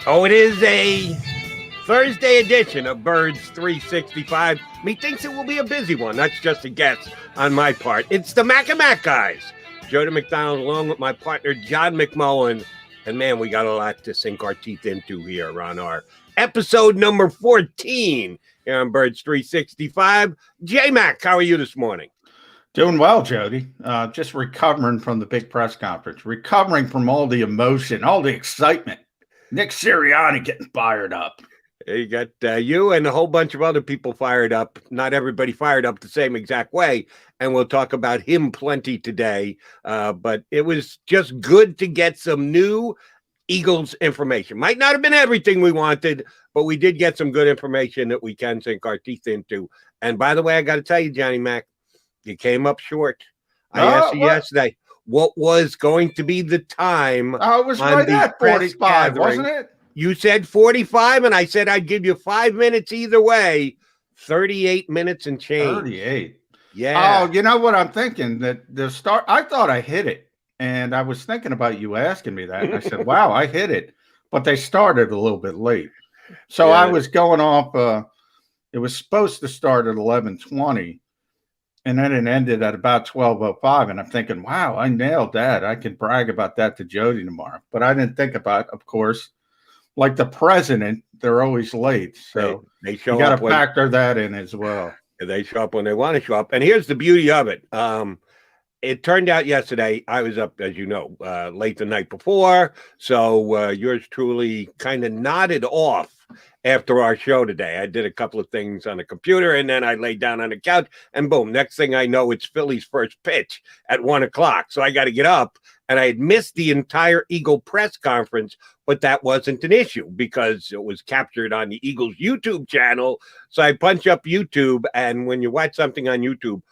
Oh, it is a Thursday edition of Birds 365. Methinks it will be a busy one. That's just a guess on my part. It's the Mac and Mac guys. Jody McDonald along with my partner, John McMullen. And man, we got a lot to sink our teeth into here on our episode number 14 here on Birds 365. J-Mac, how are you this morning? Doing well, Jody. Just recovering from the big press conference, recovering from all the emotion, all the excitement. Nick Ciriani getting fired up. You got you and a whole bunch of other people fired up. Not everybody fired up the same exact way. And we'll talk about him plenty today. But it was just good to get some new Eagles information. Might not have been everything we wanted, but we did get some good information that we can sink our teeth into. And by the way, I got to tell you, Johnny Mac, you came up short. I asked you yesterday what was going to be the time. I was right at 45, wasn't it? You said 45, and I said I'd give you 5 minutes either way. 38 minutes and change. 38. Yeah. Oh, you know what I'm thinking? That the start, I thought I hit it. And I was thinking about you asking me that. And I said, wow, I hit it. But they started a little bit late. So I was going off. It was supposed to start at 11:20. And then it ended at about 12:05. And I'm thinking, wow, I nailed that. I can brag about that to Jody tomorrow. But I didn't think about, of course, like the president, they're always late. So they show you got to factor that in as well. They show up when they want to show up. And here's the beauty of it. It turned out yesterday, I was up, as you know, late the night before. So yours truly kind of nodded off after our show today. I did a couple of things on the computer, and then I laid down on the couch, and boom, next thing I know, it's Philly's first pitch at 1 o'clock. So I got to get up, and I had missed the entire Eagle press conference, but that wasn't an issue because it was captured on the Eagles YouTube channel. So I punch up YouTube, and when you watch something on YouTube,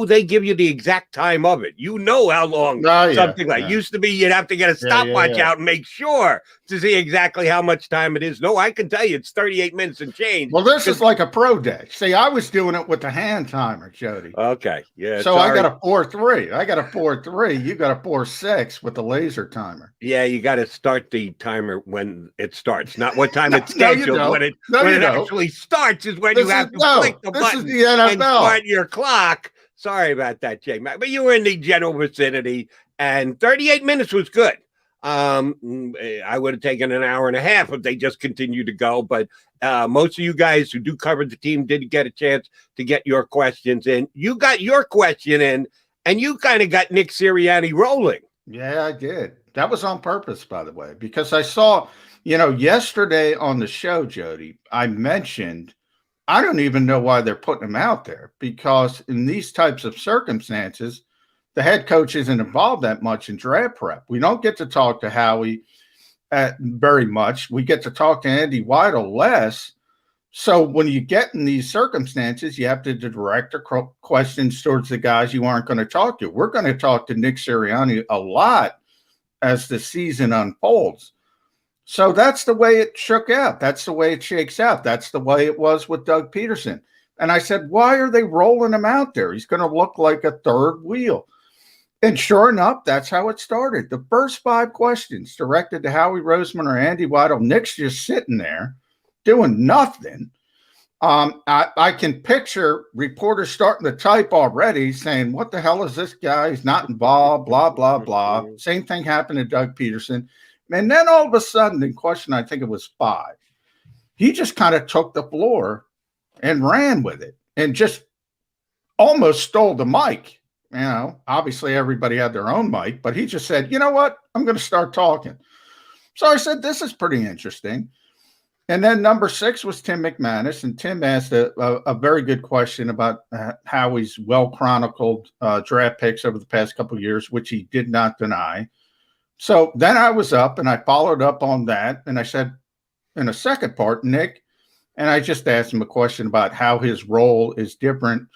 they give you the exact time of it. You know how long something used to be. You'd have to get a stopwatch out and make sure to see exactly how much time it is. No, I can tell you it's 38 minutes and change. Well, this is like a pro day. See, I was doing it with the hand timer, Jody. Okay. Yeah. So I got a 4-3. I got a 4-3. You got a 4-6 with the laser timer. Yeah, you got to start the timer when it starts, not what time it's scheduled. When it actually starts is when you have to click the button and start your clock. Sorry about that, Jay Mac, but you were in the general vicinity, and 38 minutes was good. I would have taken an hour and a half if they just continued to go, but most of you guys who do cover the team did get a chance to get your questions in. You got your question in, and you kind of got Nick Sirianni rolling. Yeah, I did. That was on purpose, by the way, because I saw, yesterday on the show, Jody, I mentioned I don't even know why they're putting him out there, because in these types of circumstances, the head coach isn't involved that much in draft prep. We don't get to talk to Howie very much. We get to talk to Andy Weidel less. So when you get in these circumstances, you have to direct questions towards the guys you aren't going to talk to. We're going to talk to Nick Sirianni a lot as the season unfolds. So that's the way it shook out. That's the way it shakes out. That's the way it was with Doug Peterson. And I said, why are they rolling him out there? He's going to look like a third wheel. And sure enough, that's how it started. The first 5 questions directed to Howie Roseman or Andy Weidel. Nick's just sitting there doing nothing. I can picture reporters starting to type already saying, what the hell is this guy? He's not involved, blah, blah, blah. Same thing happened to Doug Peterson. And then all of a sudden, in question, I think it was 5, he just kind of took the floor and ran with it and just almost stole the mic. Obviously everybody had their own mic, but he just said, you know what? I'm going to start talking. So I said, this is pretty interesting. And then number 6 was Tim Mcmanus. And Tim asked a very good question about how he's well-chronicled draft picks over the past couple of years, which he did not deny. So then I was up and I followed up on that. And I said, in a second part, Nick, and I just asked him a question about how his role is different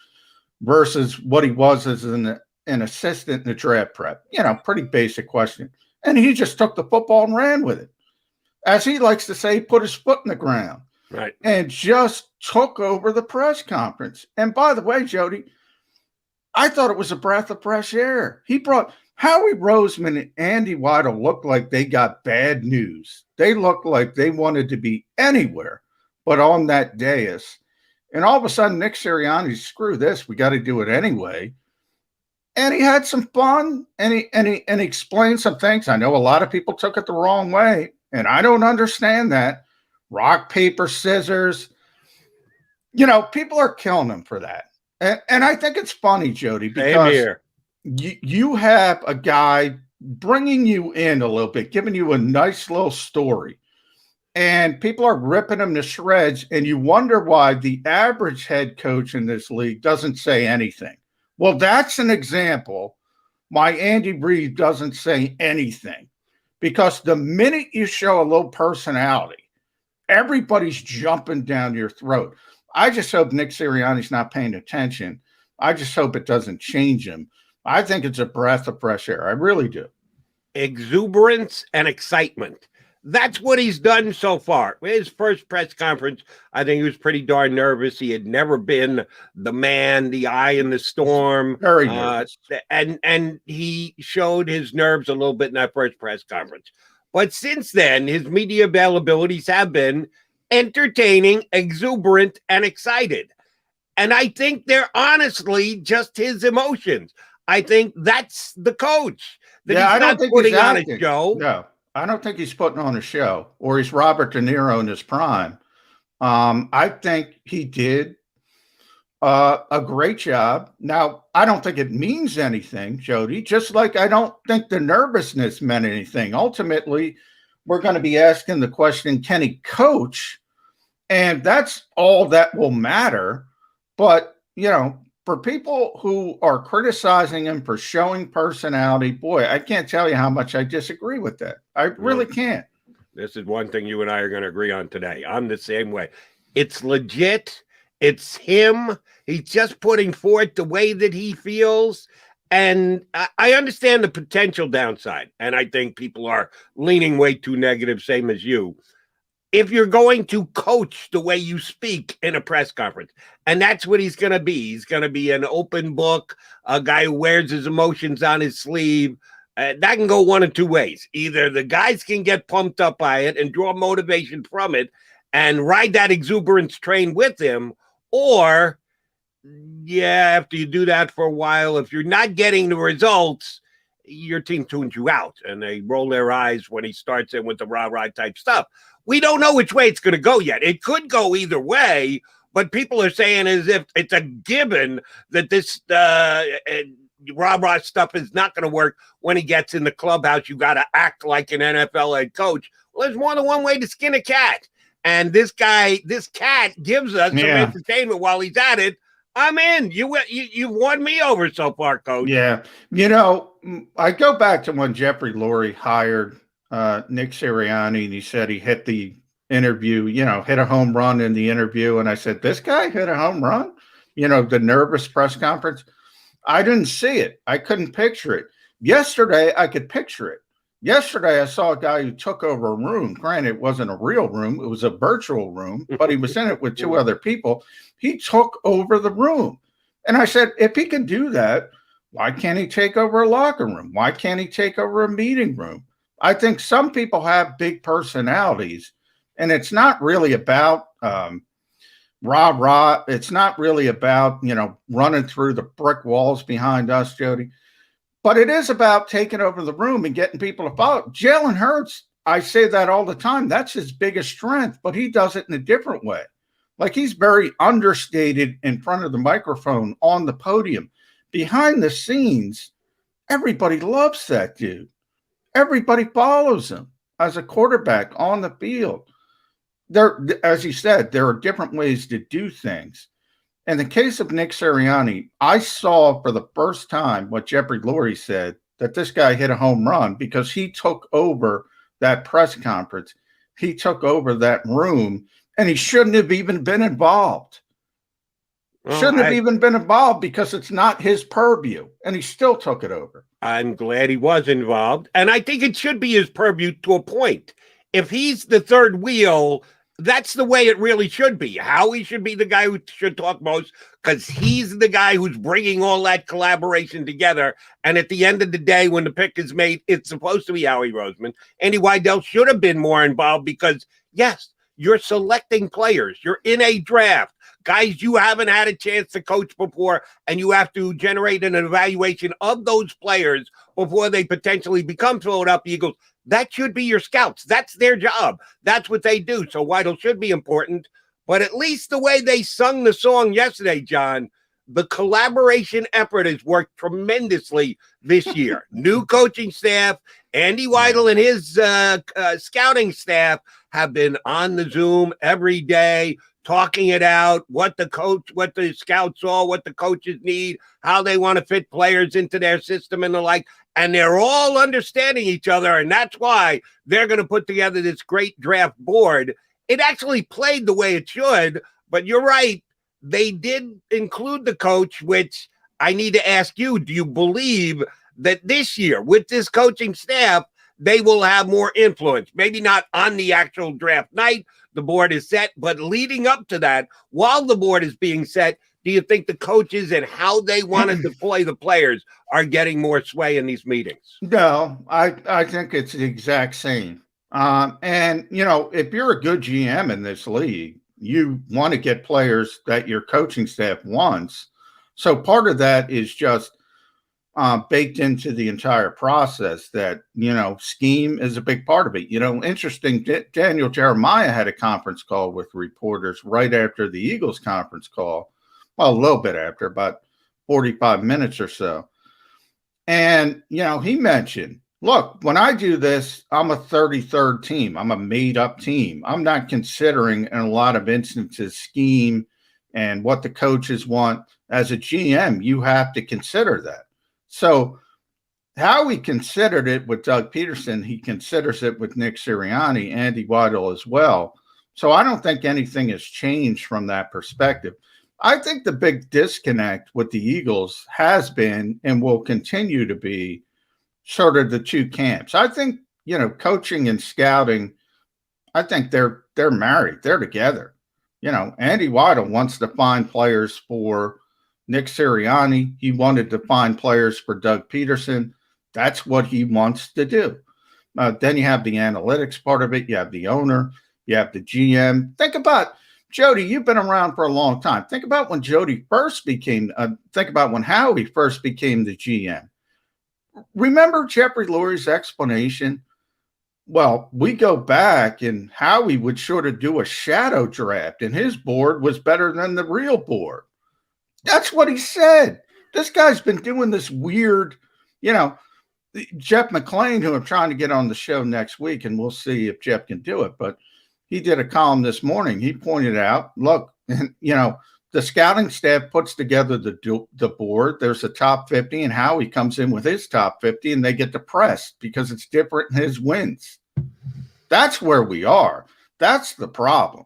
versus what he was as an assistant in the draft prep. Pretty basic question. And he just took the football and ran with it. As he likes to say, put his foot in the ground. Right. And just took over the press conference. And by the way, Jody, I thought it was a breath of fresh air. Howie Roseman and Andy Weidel looked like they got bad news. They looked like they wanted to be anywhere but on that dais. And all of a sudden, Nick Sirianni, screw this, we got to do it anyway. And he had some fun, and he explained some things. I know a lot of people took it the wrong way, and I don't understand that. Rock, paper, scissors. You know, people are killing him for that. And I think it's funny, Jody, because you have a guy bringing you in a little bit, giving you a nice little story, and people are ripping him to shreds, and you wonder why the average head coach in this league doesn't say anything. Well, that's an example why Andy Reid doesn't say anything, because the minute you show a little personality, everybody's jumping down your throat. I just hope Nick Sirianni's not paying attention. I just hope it doesn't change him. I think it's a breath of fresh air. I really do. Exuberance and excitement. That's what he's done so far. His first press conference, I think he was pretty darn nervous. He had never been the man, the eye in the storm. Very nervous. And he showed his nerves a little bit in that first press conference. But since then, his media availabilities have been entertaining, exuberant, and excited. And I think they're honestly just his emotions. I think that's the coach. That yeah, he's I don't think putting he's on acting. a show. No, I don't think he's putting on a show, or he's Robert De Niro in his prime. I think he did a great job. Now, I don't think it means anything, Jody, just like I don't think the nervousness meant anything. Ultimately, we're going to be asking the question, can he coach? And that's all that will matter. But, you know, for people who are criticizing him for showing personality, boy, I can't tell you how much I disagree with that. I really can't. This is one thing you and I are going to agree on today. I'm the same way. It's legit. It's him. He's just putting forth the way that he feels. And I understand the potential downside. And I think people are leaning way too negative, same as you. If you're going to coach the way you speak in a press conference, and that's what he's going to be. He's going to be an open book, a guy who wears his emotions on his sleeve. That can go one of two ways. Either the guys can get pumped up by it and draw motivation from it and ride that exuberance train with him, or, yeah, after you do that for a while, if you're not getting the results, your team tunes you out and they roll their eyes when he starts in with the rah-rah type stuff. We don't know which way it's going to go yet. It could go either way, but people are saying as if it's a given that this rah-rah stuff is not going to work when he gets in the clubhouse. You got to act like an NFL head coach. Well, there's more than one way to skin a cat. And this cat gives us some entertainment while he's at it. I'm in. You've won me over so far, Coach. Yeah. You know, I go back to when Jeffrey Lurie hired Nick Sirianni, and he said he hit the interview, hit a home run in the interview. And I said, this guy hit a home run? The nervous press conference. I didn't see it. I couldn't picture it. Yesterday, I could picture it. Yesterday, I saw a guy who took over a room. Granted, it wasn't a real room. It was a virtual room, but he was in it with two other people. He took over the room. And I said, if he can do that, why can't he take over a locker room? Why can't he take over a meeting room? I think some people have big personalities, and it's not really about rah-rah. It's not really about, running through the brick walls behind us, Jody. But it is about taking over the room and getting people to follow. Jalen Hurts, I say that all the time. That's his biggest strength, but he does it in a different way. Like, he's very understated in front of the microphone on the podium. Behind the scenes, everybody loves that dude. Everybody follows him as a quarterback on the field. There, as he said, there are different ways to do things. In the case of Nick Sirianni, I saw for the first time what Jeffrey Lurie said, that this guy hit a home run because he took over that press conference. He took over that room, and he shouldn't have even been involved. Well, shouldn't have even been involved because it's not his purview, and he still took it over. I'm glad he was involved, and I think it should be his purview to a point. If he's the third wheel, That's the way it really should be. Howie should be the guy who should talk most because he's the guy who's bringing all that collaboration together. And at the end of the day, when the pick is made, it's supposed to be Howie Roseman. Andy Weidel should have been more involved because, yes, you're selecting players. You're in a draft. Guys you haven't had a chance to coach before, and you have to generate an evaluation of those players before they potentially become Philadelphia Eagles. That should be your scouts. That's their job. That's what they do. So Weidel should be important. But at least the way they sung the song yesterday, John, the collaboration effort has worked tremendously this year. New coaching staff, Andy Weidel and his scouting staff have been on the Zoom every day, talking it out, what the scouts saw, what the coaches need, how they want to fit players into their system and the like. And they're all understanding each other. And that's why they're going to put together this great draft board. It actually played the way it should, but you're right. They did include the coach, which I need to ask you, do you believe that this year with this coaching staff, they will have more influence? Maybe not on the actual draft night, the board is set, but leading up to that, while the board is being set, do you think the coaches and how they want to deploy the players are getting more sway in these meetings? No, I think it's the exact same. And, if you're a good GM in this league, you want to get players that your coaching staff wants. So part of that is just baked into the entire process that, scheme is a big part of it. Interesting, Daniel Jeremiah had a conference call with reporters right after the Eagles conference call. Well, a little bit after, about 45 minutes or so. And, he mentioned, look, when I do this, I'm a 33rd team. I'm a made-up team. I'm not considering, in a lot of instances, scheme and what the coaches want. As a GM, you have to consider that. So how he considered it with Doug Peterson, he considers it with Nick Sirianni, Andy Weidel as well. So I don't think anything has changed from that perspective. I think the big disconnect with the Eagles has been and will continue to be sort of the two camps. I think, coaching and scouting, I think they're married. They're together. Andy Weidel wants to find players for Nick Sirianni. He wanted to find players for Doug Peterson. That's what he wants to do. Then you have the analytics part of it. You have the owner. You have the GM. Think about Jody, you've been around for a long time. Think about when Jody first became, think about when Howie first became the GM. Remember Jeffrey Lurie's explanation? Well, we go back and Howie would sort of do a shadow draft and his board was better than the real board. That's what he said. This guy's been doing this weird, Jeff McMullen, who I'm trying to get on the show next week, and we'll see if Jeff can do it, but he did a column this morning. He pointed out, look, the scouting staff puts together the board. There's a top 50, and Howie comes in with his top 50, and they get depressed because it's different in his wins. That's where we are. That's the problem.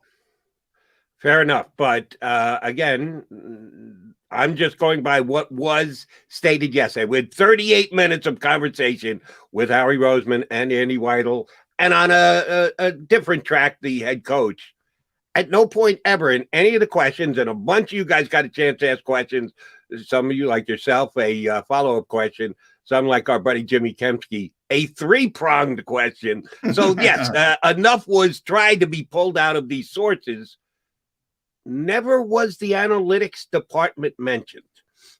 Fair enough. But again, I'm just going by what was stated yesterday. We had 38 minutes of conversation with Howie Roseman and Andy Weidel. And on a different track, the head coach, at no point ever in any of the questions, and a bunch of you guys got a chance to ask questions, some of you like yourself, a follow-up question, some like our buddy Jimmy Kempsky, a three-pronged question. So, yes, enough was tried to be pulled out of these sources. Never was the analytics department mentioned.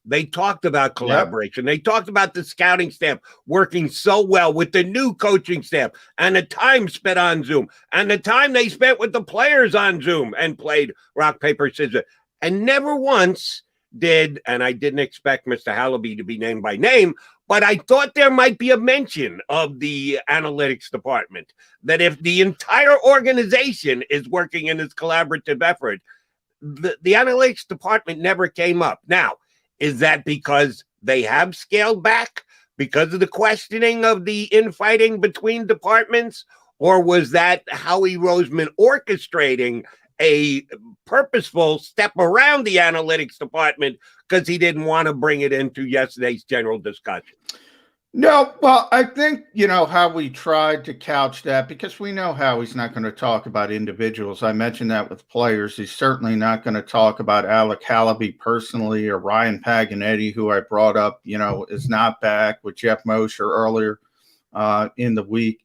They talked about collaboration. Yep. They talked about the scouting staff working so well with the new coaching staff and the time spent on Zoom and the time they spent with the players on Zoom and played rock, paper, scissors. And never once did, and I didn't expect Mr. Hallaby to be named by name, but I thought there might be a mention of the analytics department, that if the entire organization is working in this collaborative effort, the analytics department never came up. Now, is that because they have scaled back because of the questioning of the infighting between departments? Or was that Howie Roseman orchestrating a purposeful step around the analytics department because he didn't want to bring it into yesterday's general discussion? No, well, I think, how we tried to couch that because we know how he's not going to talk about individuals. I mentioned that with players. He's certainly not going to talk about Alec Hallaby personally or Ryan Paganetti, who I brought up, is not back, with Jeff Mosher earlier in the week.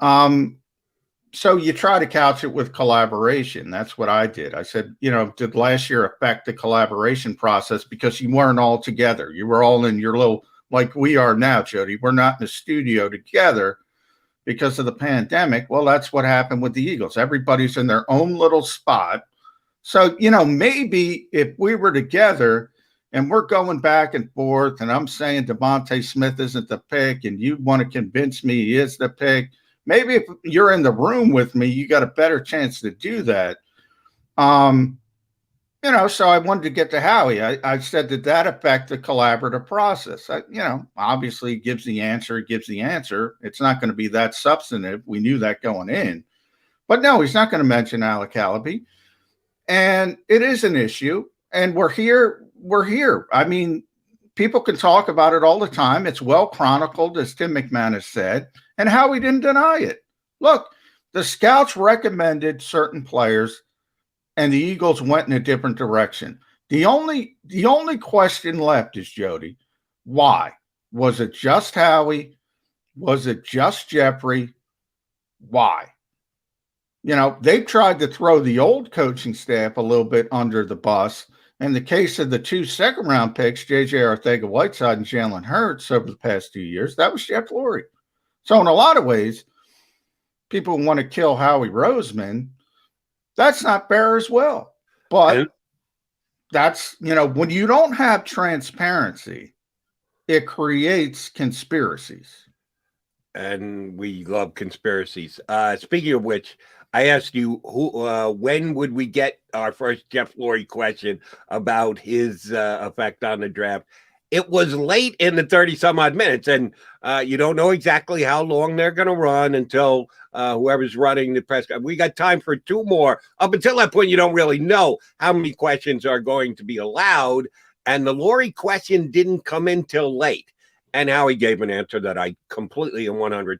So you try to couch it with collaboration. That's what I did. I said, did last year affect the collaboration process because you weren't all together? You were all in your little, like we are now, Jody. We're not in the studio together because of the pandemic. Well, that's what happened with the Eagles. Everybody's in their own little spot. So, maybe if we were together and we're going back and forth and I'm saying Devontae Smith isn't the pick and you want to convince me he is the pick, maybe if you're in the room with me, you got a better chance to do that. So I wanted to get to Howie. I said, did that affect the collaborative process? Obviously gives the answer. It's not going to be that substantive. We knew that going in. But no, he's not going to mention Alec Hallaby. And it is an issue. And we're here. I mean, people can talk about it all the time. It's well chronicled, as Tim McManus said. And Howie didn't deny it. Look, the scouts recommended certain players, and the Eagles went in a different direction. The only question left is, Jody, why? Was it just Howie? Was it just Jeffrey? Why? They tried to throw the old coaching staff a little bit under the bus. In the case of the 2 second-round picks, J.J. Arcega-Whiteside and Jalen Hurts over the past 2 years, that was Jeff Lurie. So in a lot of ways, people want to kill Howie Roseman. That's not fair as well. But that's, when you don't have transparency, it creates conspiracies. And we love conspiracies. Speaking of which, I asked you when would we get our first Jeff Lurie question about his effect on the draft. It was late in the 30-some-odd minutes, and you don't know exactly how long they're going to run until whoever's running the press. We got time for 2 more. Up until that point, you don't really know how many questions are going to be allowed, and the Lurie question didn't come in till late. And Howie gave an answer that I completely and 100%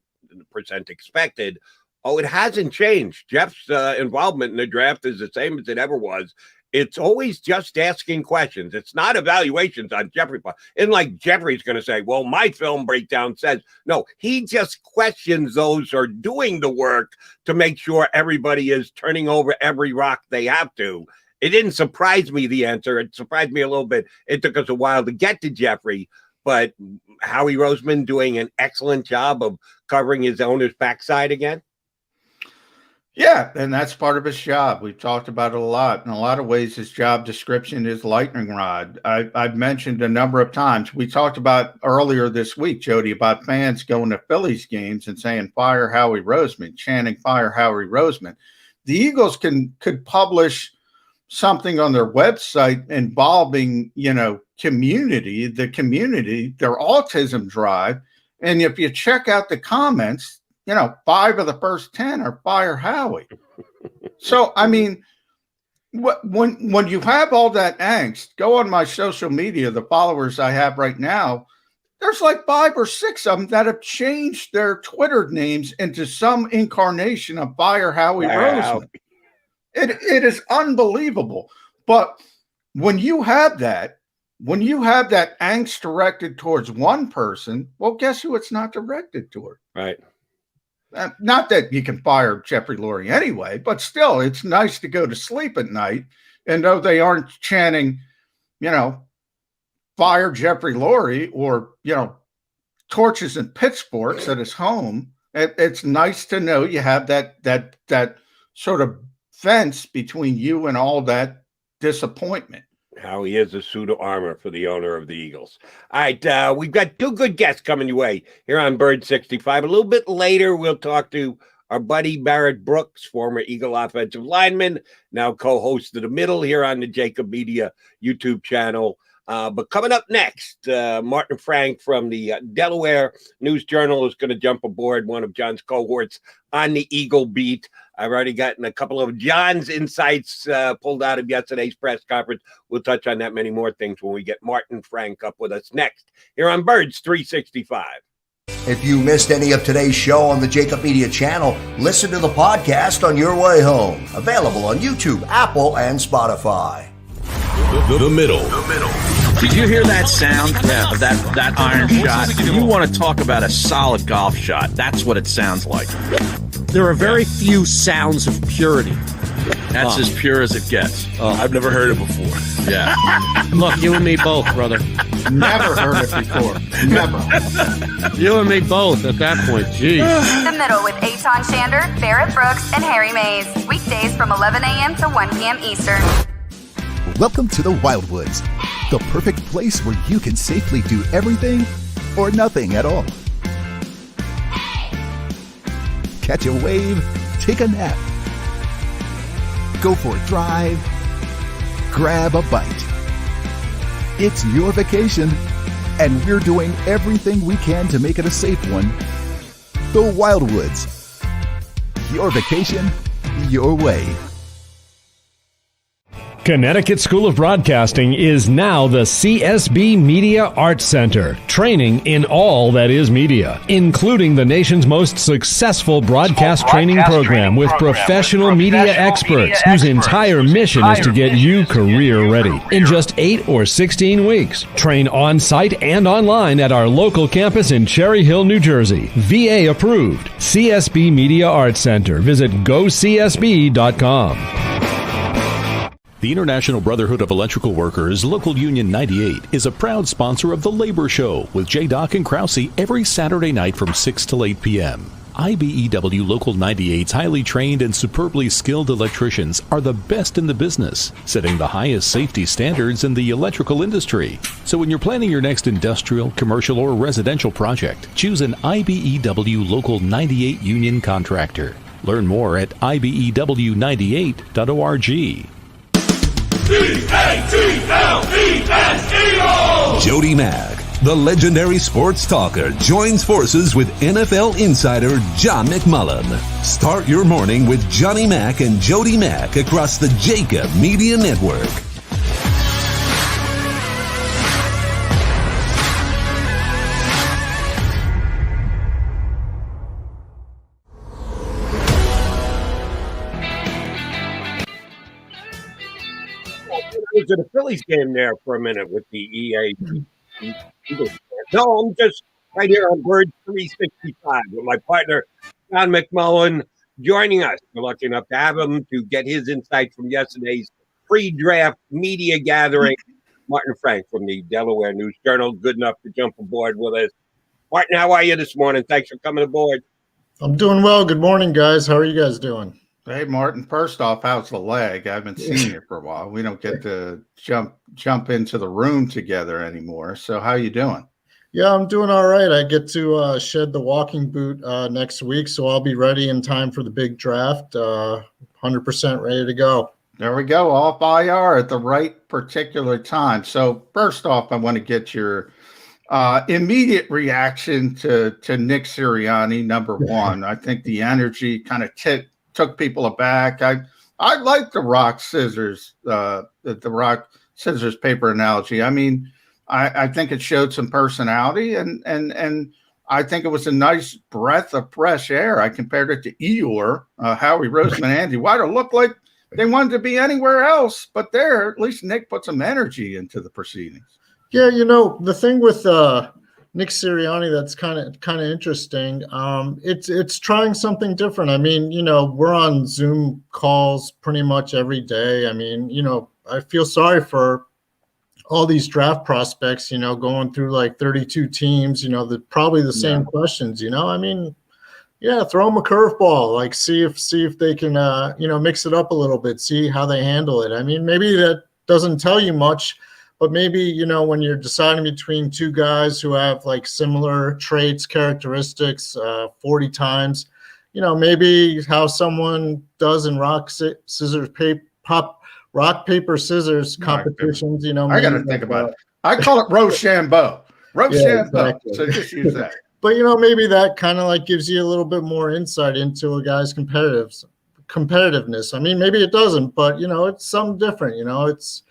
expected. Oh, it hasn't changed. Jeff's involvement in the draft is the same as it ever was. It's always just asking questions. It's not evaluations on Jeffrey. And like Jeffrey's going to say, well, my film breakdown says, no, he just questions those who are doing the work to make sure everybody is turning over every rock they have to. It didn't surprise me, the answer. It surprised me a little bit. It took us a while to get to Jeffrey, but Howie Roseman doing an excellent job of covering his owner's backside again. Yeah, and that's part of his job. We've talked about it a lot. In a lot of ways, his job description is lightning rod. I've mentioned a number of times. We talked about earlier this week, Jody, about fans going to Phillies games and saying, fire Howie Roseman, chanting, fire Howie Roseman. The Eagles could publish something on their website involving, community, their autism drive. And if you check out the comments, 5 of the first 10 are fire Howie. So, I mean, when you have all that angst, go on my social media, the followers I have right now, there's like 5 or 6 of them that have changed their Twitter names into some incarnation of fire Howie Roseman. It is unbelievable. But when you have that angst directed towards one person, well, guess who it's not directed toward? Right. Not that you can fire Jeffrey Lurie anyway, but still, it's nice to go to sleep at night and know they aren't chanting, fire Jeffrey Lurie or, torches and pitchforks at his home. It's nice to know you have that sort of fence between you and all that disappointment. How he is a suit of armor for the owner of the Eagles. All right, we've got 2 good guests coming your way here on Bird 65. A little bit later, we'll talk to our buddy Barrett Brooks, former Eagle offensive lineman, now co-host of The Middle here on the JAKIB Media YouTube channel. But coming up next, Martin Frank from the Delaware News Journal is going to jump aboard, one of John's cohorts on the Eagle beat. I've already gotten a couple of John's insights pulled out of yesterday's press conference. We'll touch on that many more things when we get Martin Frank up with us next here on Birds 365. If you missed any of today's show on the JAKIB Media channel, listen to the podcast on your way home. Available on YouTube, Apple, and Spotify. The middle. Did you hear that sound? Yeah, that iron shot. If you want to talk about a solid golf shot, that's what it sounds like. There are very few sounds of purity. That's as pure as it gets. I've never heard it before. Yeah. Look, you and me both, brother. Never heard it before. Never. You and me both at that point. Jeez. The Middle with Eitan Shander, Barrett Brooks, and Harry Mays. Weekdays from 11 a.m. to 1 p.m. Eastern. Welcome to the Wildwoods, the perfect place where you can safely do everything or nothing at all. Catch a wave, take a nap, go for a drive, grab a bite. It's your vacation, and we're doing everything we can to make it a safe one. The Wildwoods. Your vacation, your way. Connecticut School of Broadcasting is now the CSB Media Arts Center, training in all that is media, including the nation's most successful broadcast training program with professional media experts whose entire mission is to get you career ready in just 8 or 16 weeks. Train on-site and online at our local campus in Cherry Hill, New Jersey. VA approved. CSB Media Arts Center. Visit gocsb.com. The International Brotherhood of Electrical Workers, Local Union 98, is a proud sponsor of The Labor Show with J. Doc and Krause every Saturday night from 6 till 8 p.m. IBEW Local 98's highly trained and superbly skilled electricians are the best in the business, setting the highest safety standards in the electrical industry. So when you're planning your next industrial, commercial, or residential project, choose an IBEW Local 98 union contractor. Learn more at ibew98.org. Jody Mack, the legendary sports talker, joins forces with NFL insider John McMullen. Start your morning with Johnny Mack and Jody Mack across the JAKIB Media Network. I was at a Phillies game there for a minute with the EA Eagles. No, I'm just right here on Bird 365 with my partner, John McMullen, joining us. We're lucky enough to have him to get his insight from yesterday's pre-draft media gathering. Martin Frank from the Delaware News Journal, good enough to jump aboard with us. Martin, how are you this morning? Thanks for coming aboard. I'm doing well. Good morning, guys. How are you guys doing? Hey, Martin, first off, how's the leg? I haven't seen you for a while. We don't get to jump into the room together anymore. So how you doing? Yeah, I'm doing all right. I get to shed the walking boot next week, so I'll be ready in time for the big draft. 100% ready to go. There we go. Off IR at the right particular time. So first off, I want to get your immediate reaction to Nick Ciriani, number one. I think the energy kind of took people aback. I like the rock scissors paper analogy. I mean, I think it showed some personality, and I think it was a nice breath of fresh air. I compared it to Eeyore, Howie Roseman, Andy White. It looked like they wanted to be anywhere else, but there, at least Nick put some energy into the proceedings. Yeah, you know, the thing with Nick Sirianni that's kind of interesting. It's trying something different. I mean, you know, we're on Zoom calls pretty much every day. I mean, you know, I feel sorry for all these draft prospects, you know, going through like 32 teams, you know, probably the same questions, you know. I mean, yeah, throw them a curveball, like see if they can, you know, mix it up a little bit, see how they handle it. I mean, maybe that doesn't tell you much, but maybe, you know, when you're deciding between two guys who have like similar traits, characteristics, 40 times, you know, maybe how someone does in rock, paper, scissors competitions, you know. I got to think about I call it Rochambeau. Rochambeau. Yeah, exactly. So just use that. But maybe that kind of like gives you a little bit more insight into a guy's competitiveness. I mean, maybe it doesn't, but it's something different. It's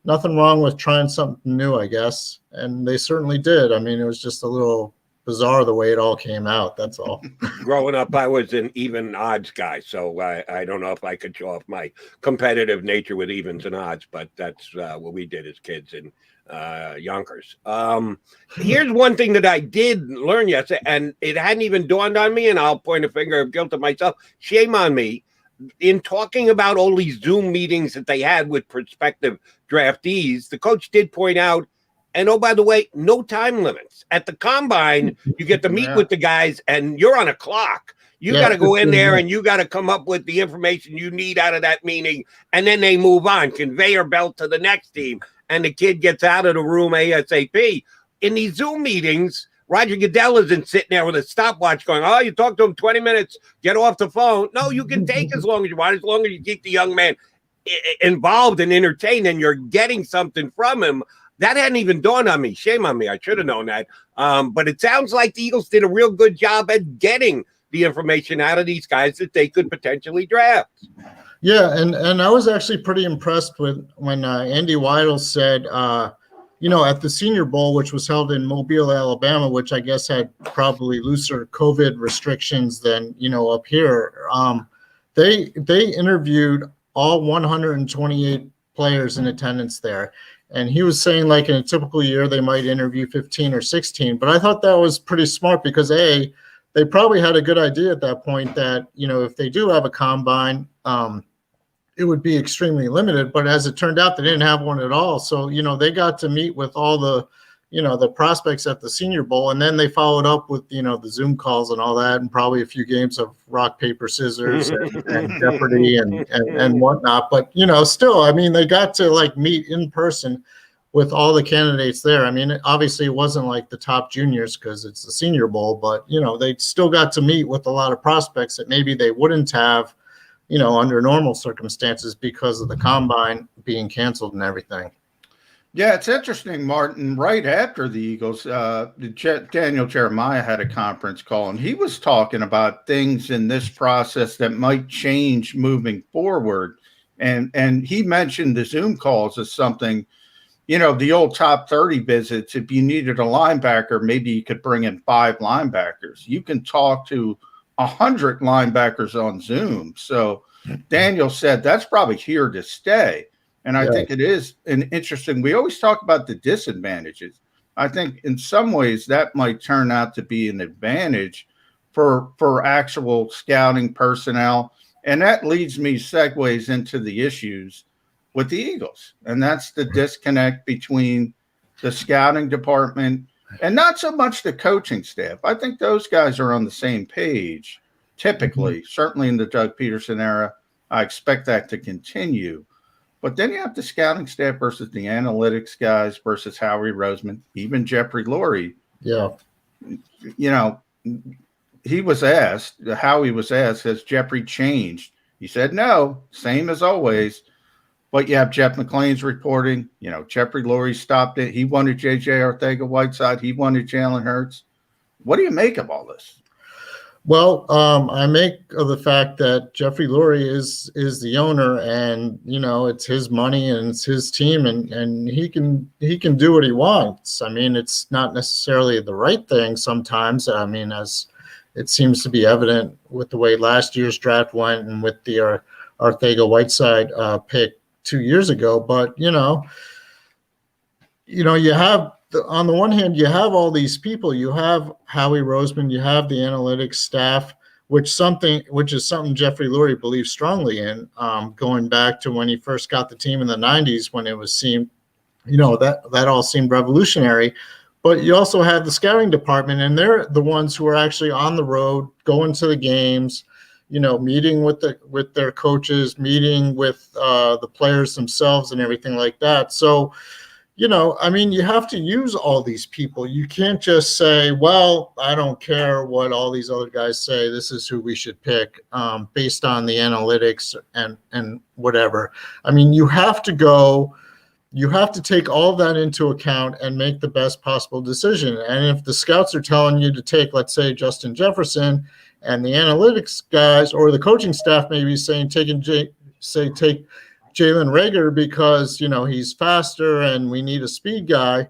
nothing wrong with trying something new, I guess. And they certainly did. I mean, it was just a little bizarre the way it all came out. That's all. Growing up, I was an even odds guy, so I don't know if I could show off my competitive nature with evens and odds, but that's what we did as kids in Yonkers. Here's one thing that I did learn yesterday, and it hadn't even dawned on me, and I'll point a finger of guilt at myself. Shame on me. In talking about all these Zoom meetings that they had with prospective draftees, the coach did point out, and oh, by the way, no time limits. At the combine, you get to meet with the guys, and you're on a clock. You got to go in there, and you got to come up with the information you need out of that meeting, and then they move on, conveyor belt to the next team, and the kid gets out of the room ASAP. In these Zoom meetings, Roger Goodell isn't sitting there with a stopwatch going, oh, you talk to him 20 minutes, get off the phone. No, you can take as long as you want, as long as you keep the young man involved and entertained, and you're getting something from him. That hadn't even dawned on me. Shame on me. I should have known that. But it sounds like the Eagles did a real good job at getting the information out of these guys that they could potentially draft. Yeah, and I was actually pretty impressed with when Andy Weidel said, at the Senior Bowl, which was held in Mobile, Alabama, which I guess had probably looser COVID restrictions than, up here, they interviewed all 128 players in attendance there. And he was saying, like, in a typical year, they might interview 15 or 16. But I thought that was pretty smart because, A, they probably had a good idea at that point that, if they do have a combine, it would be extremely limited. But as it turned out, they didn't have one at all. So, they got to meet with all the, the prospects at the Senior Bowl. And then they followed up with, the Zoom calls and all that, and probably a few games of rock, paper, scissors and Jeopardy and whatnot. But, still, I mean, they got to like meet in person with all the candidates there. I mean, obviously it wasn't like the top juniors because it's the Senior Bowl, but, they still got to meet with a lot of prospects that maybe they wouldn't have, under normal circumstances because of the combine being canceled and everything. Yeah, it's interesting, Martin. Right after the Eagles, Daniel Jeremiah had a conference call, and he was talking about things in this process that might change moving forward. And he mentioned the Zoom calls as something, the old top 30 visits. If you needed a linebacker, maybe you could bring in 5 linebackers. You can talk to 100 linebackers on Zoom. So Daniel said that's probably here to stay. And I think it is an interesting, we always talk about the disadvantages. I think in some ways that might turn out to be an advantage for actual scouting personnel. And that segues into the issues with the Eagles. And that's the disconnect between the scouting department and not so much the coaching staff. I think those guys are on the same page, typically, certainly in the Doug Peterson era. I expect that to continue. But then you have the scouting staff versus the analytics guys versus Howie Roseman, even Jeffrey Lurie. Yeah. Howie was asked, has Jeffrey changed? He said, no, same as always. But you have Jeff McLean's reporting. Jeffrey Lurie stopped it. He wanted J.J. Arcega-Whiteside. He wanted Jalen Hurts. What do you make of all this? Well, I make of the fact that Jeffrey Lurie is the owner, and it's his money and it's his team, and he can do what he wants. I mean, it's not necessarily the right thing sometimes. I mean, as it seems to be evident with the way last year's draft went and with the Arcega-Whiteside pick 2 years ago. But you have. On the one hand, you have all these people. You have Howie Roseman. You have the analytics staff, which is something Jeffrey Lurie believes strongly in. Going back to when he first got the team in the '90s, when it seemed, that all seemed revolutionary. But you also have the scouting department, and they're the ones who are actually on the road, going to the games, meeting with their coaches, meeting with the players themselves, and everything like that. So. I mean, you have to use all these people. You can't just say, well, I don't care what all these other guys say. This is who we should pick based on the analytics and whatever. I mean, you have to go, you have to take all that into account and make the best possible decision. And if the scouts are telling you to take, let's say, Justin Jefferson, and the analytics guys or the coaching staff may be saying take Jalen Reagor because, he's faster and we need a speed guy.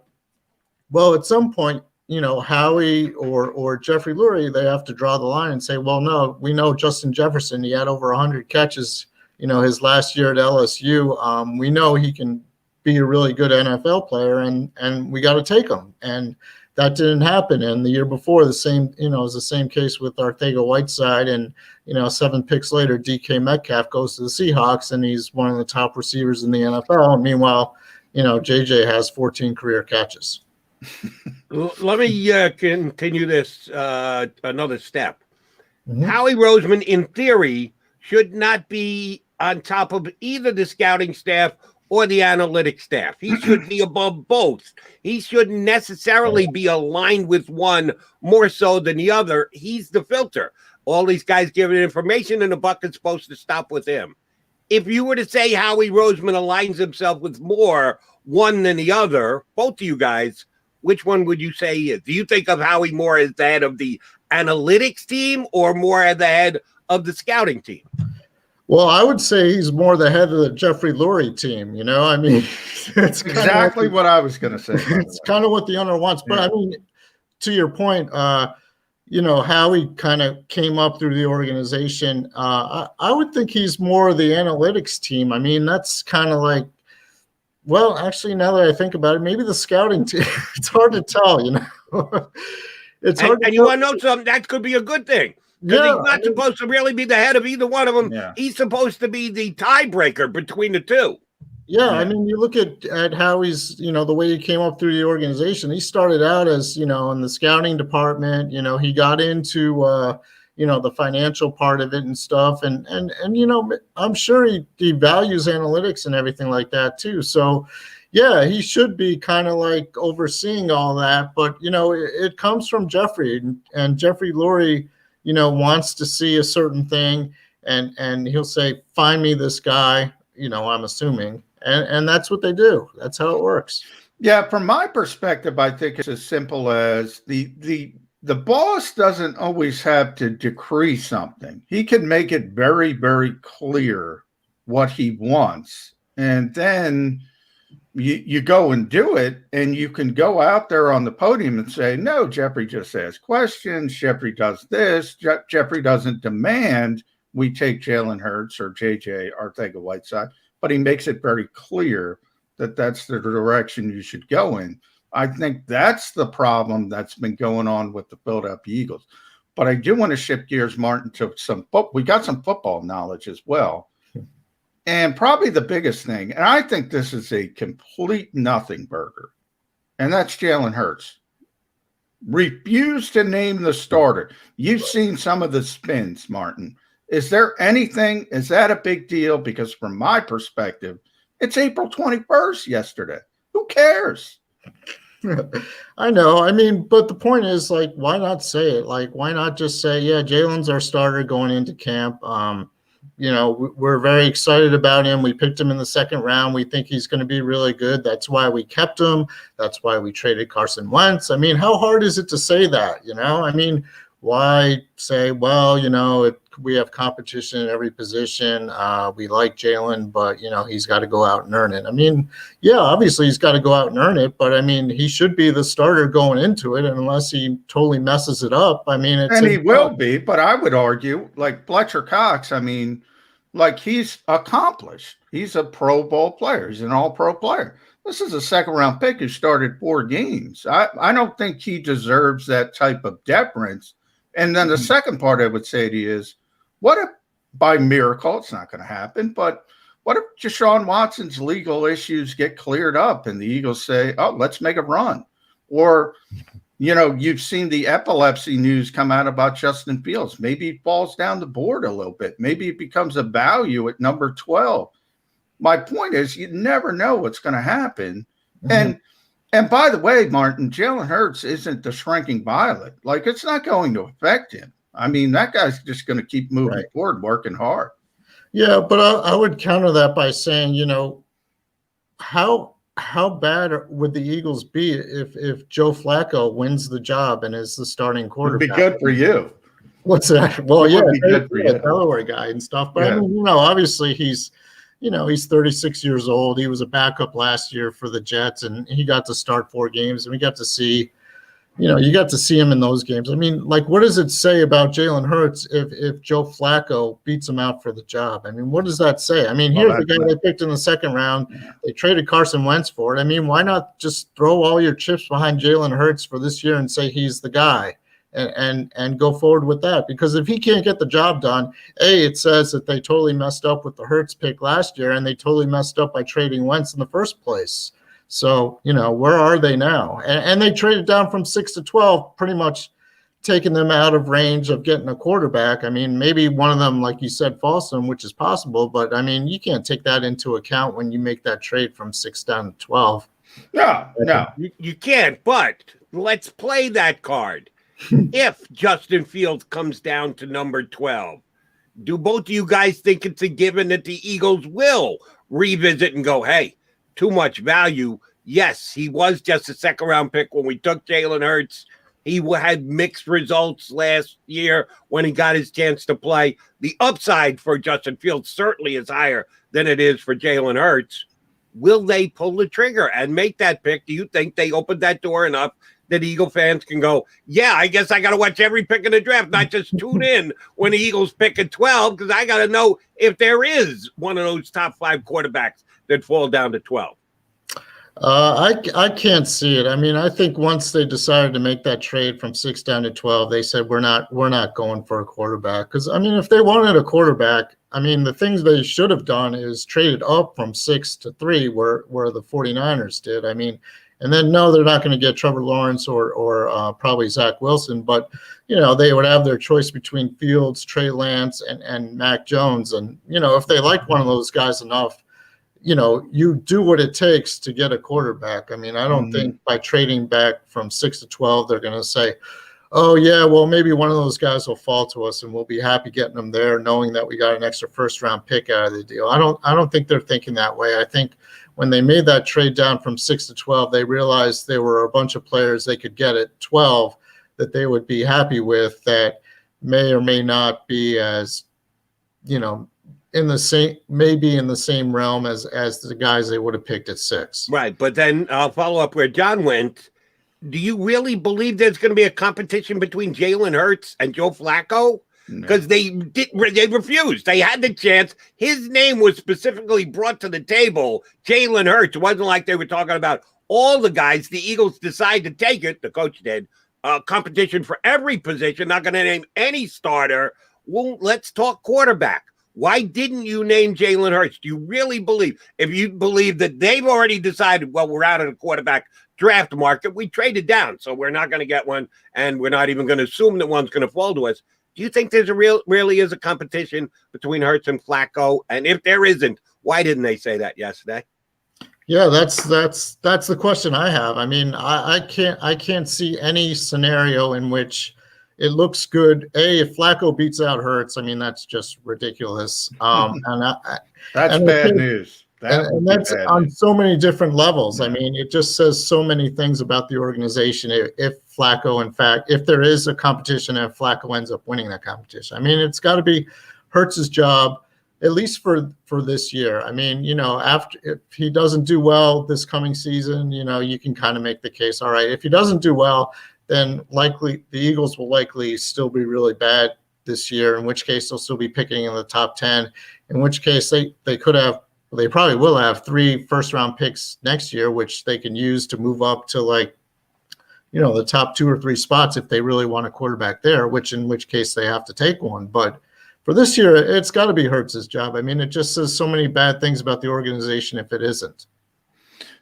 Well, at some point, Howie or Jeffrey Lurie, they have to draw the line and say, well, no, we know Justin Jefferson, he had over 100 catches, his last year at LSU. We know he can be a really good NFL player, and we got to take him. And that didn't happen. And the year before, the same, it was the same case with Arcega-Whiteside. And, 7 picks later, DK Metcalf goes to the Seahawks, and he's one of the top receivers in the NFL. And meanwhile, JJ has 14 career catches. Let me continue this another step. Howie Roseman, in theory, should not be on top of either the scouting staff or the analytics staff. He should be above both. He shouldn't necessarily be aligned with one more so than the other. He's the filter. All these guys giving information, and the bucket's supposed to stop with him. If you were to say Howie Roseman aligns himself with more one than the other, both of you guys, which one would you say is? Do you think of Howie more as the head of the analytics team or more as the head of the scouting team? Well, I would say he's more the head of the Jeffrey Lurie team. It's exactly what I was going to say. It's kind of what the owner wants. But to your point, Howie kind of came up through the organization. I would think he's more the analytics team. That's kind of like, well, actually, now that I think about it, maybe the scouting team. It's hard to tell, It's hard. And you want to know something? That could be a good thing. Because he's not supposed to really be the head of either one of them. Yeah. He's supposed to be the tiebreaker between the two. Yeah, you look at how he's, the way he came up through the organization. He started out as, in the scouting department. He got into, the financial part of it and stuff. And I'm sure he values analytics and everything like that too. So, yeah, he should be kind of like overseeing all that. But, it comes from Jeffrey, and Jeffrey Lurie, wants to see a certain thing, and he'll say, find me this guy, I'm assuming. And that's what they do. That's how it works. Yeah, from my perspective, I think it's as simple as the boss doesn't always have to decree something. He can make it very, very clear what he wants. And then you go and do it, and you can go out there on the podium and say, no, Jeffrey just asks questions. Jeffrey does this. Jeffrey doesn't demand we take Jalen Hurts or JJ Arcega-Whiteside, but he makes it very clear that that's the direction you should go in. I think that's the problem that's been going on with the Philadelphia Eagles. But I do want to shift gears, Martin, to we got some football knowledge as well. And probably the biggest thing, and I think this is a complete nothing burger, and that's Jalen Hurts. Refuse to name the starter. You've seen some of the spins, Martin. Is there anything, is that a big deal? Because from my perspective, it's April 21st yesterday. Who cares? I know. But the point is, why not say it? Why not just say, yeah, Jalen's our starter going into camp. We're very excited about him. We picked him in the second round. We think he's going to be really good. That's why we kept him. That's why we traded Carson Wentz. How hard is it to say that? Why say, well, we have competition in every position. We like Jalen, but, he's got to go out and earn it. Yeah, obviously he's got to go out and earn it, but he should be the starter going into it, and unless he totally messes it up. And he will be, but I would argue, like Fletcher Cox, he's accomplished. He's a Pro Bowl player. He's an all-pro player. This is a second-round pick who started 4 games. I don't think he deserves that type of deference. And then the second part I would say to you is, what if by miracle, it's not going to happen, but what if Deshaun Watson's legal issues get cleared up and the Eagles say, oh, let's make a run? Or, you've seen the epilepsy news come out about Justin Fields. Maybe he falls down the board a little bit. Maybe it becomes a value at number 12. My point is, you never know what's going to happen. Mm-hmm. And by the way, Martin, Jalen Hurts isn't the shrinking violet. It's not going to affect him. That guy's just going to keep moving forward, working hard. Yeah, but I would counter that by saying, how how bad would the Eagles be if Joe Flacco wins the job and is the starting quarterback? It'd be good for you. What's that? Well, It yeah, would be good for you. Delaware guy and stuff. But Yeah. I mean, obviously he's 36 years old. He was a backup last year for the Jets, and he got to start 4 games, and we got to see, you got to see him in those games. I mean, like, what does it say about Jalen Hurts if Joe Flacco beats him out for the job? I mean, what does that say? I mean, here's the guy they picked in the second round. They traded Carson Wentz for it. I mean, why not just throw all your chips behind Jalen Hurts for this year and say he's the guy and go forward with that? Because if he can't get the job done, it says that they totally messed up with the Hurts pick last year, and they totally messed up by trading Wentz in the first place. So, where are they now? And they traded down from 6 to 12, pretty much taking them out of range of getting a quarterback. I mean, maybe one of them, like you said, falls to them, which is possible. But, I mean, you can't take that into account when you make that trade from 6 down to 12. No. You can't, but let's play that card. If Justin Fields comes down to number 12, do both of you guys think it's a given that the Eagles will revisit and go, hey, too much value? Yes, he was just a second-round pick when we took Jalen Hurts. He had mixed results last year when he got his chance to play. The upside for Justin Fields certainly is higher than it is for Jalen Hurts. Will they pull the trigger and make that pick? Do you think they opened that door enough that Eagle fans can go, yeah, I guess I got to watch every pick in the draft, not just tune in when the Eagles pick at 12, because I got to know if there is one of those top 5 quarterbacks that fall down to 12? I can't see it. I mean, I think once they decided to make that trade from 6 down to 12, they said we're not going for a quarterback. Because I mean, if they wanted a quarterback, I mean, the things they should have done is traded up from 6 to 3, where the 49ers did. I mean, and then no, they're not going to get Trevor Lawrence or probably Zach Wilson, but they would have their choice between Fields, Trey Lance, and Mac Jones. And if they like one of those guys enough, you do what it takes to get a quarterback. I mean, I don't think by trading back from 6 to 12, they're going to say, oh, yeah, well, maybe one of those guys will fall to us and we'll be happy getting them there, knowing that we got an extra first-round pick out of the deal. I don't think they're thinking that way. I think when they made that trade down from 6 to 12, they realized there were a bunch of players they could get at 12 that they would be happy with that may or may not be as, in the same realm as the guys they would have picked at 6. Right, but then I'll follow up where John went. Do you really believe there's going to be a competition between Jalen Hurts and Joe Flacco? Because they refused. They had the chance. His name was specifically brought to the table. Jalen Hurts. It wasn't like they were talking about all the guys. The Eagles decided to take it. The coach did. Competition for every position. Not going to name any starter. Well, let's talk quarterback. Why didn't you name Jalen Hurts? Do you really believe? If you believe that they've already decided, well, we're out of the quarterback draft market, we traded down, so we're not going to get one, and we're not even going to assume that one's going to fall to us. Do you think there's really is a competition between Hurts and Flacco? And if there isn't, why didn't they say that yesterday? Yeah, that's the question I have. I mean, I can't see any scenario in which it looks good. If Flacco beats out Hurts, I mean, that's just ridiculous. That's bad news. And that's on so many different levels. I mean, it just says so many things about the organization. If Flacco, in fact, if there is a competition and Flacco ends up winning that competition, I mean, it's got to be Hurts's job, at least for this year. I mean, if he doesn't do well this coming season, you can kind of make the case. All right, if he doesn't do well, then likely the Eagles will likely still be really bad this year, in which case they'll still be picking in the top 10, in which case they could have, they probably will have 3 first-round picks next year, which they can use to move up to the top 2 or 3 spots if they really want a quarterback there, in which case they have to take one. But for this year, it's got to be Hurts's job. I mean, it just says so many bad things about the organization if it isn't.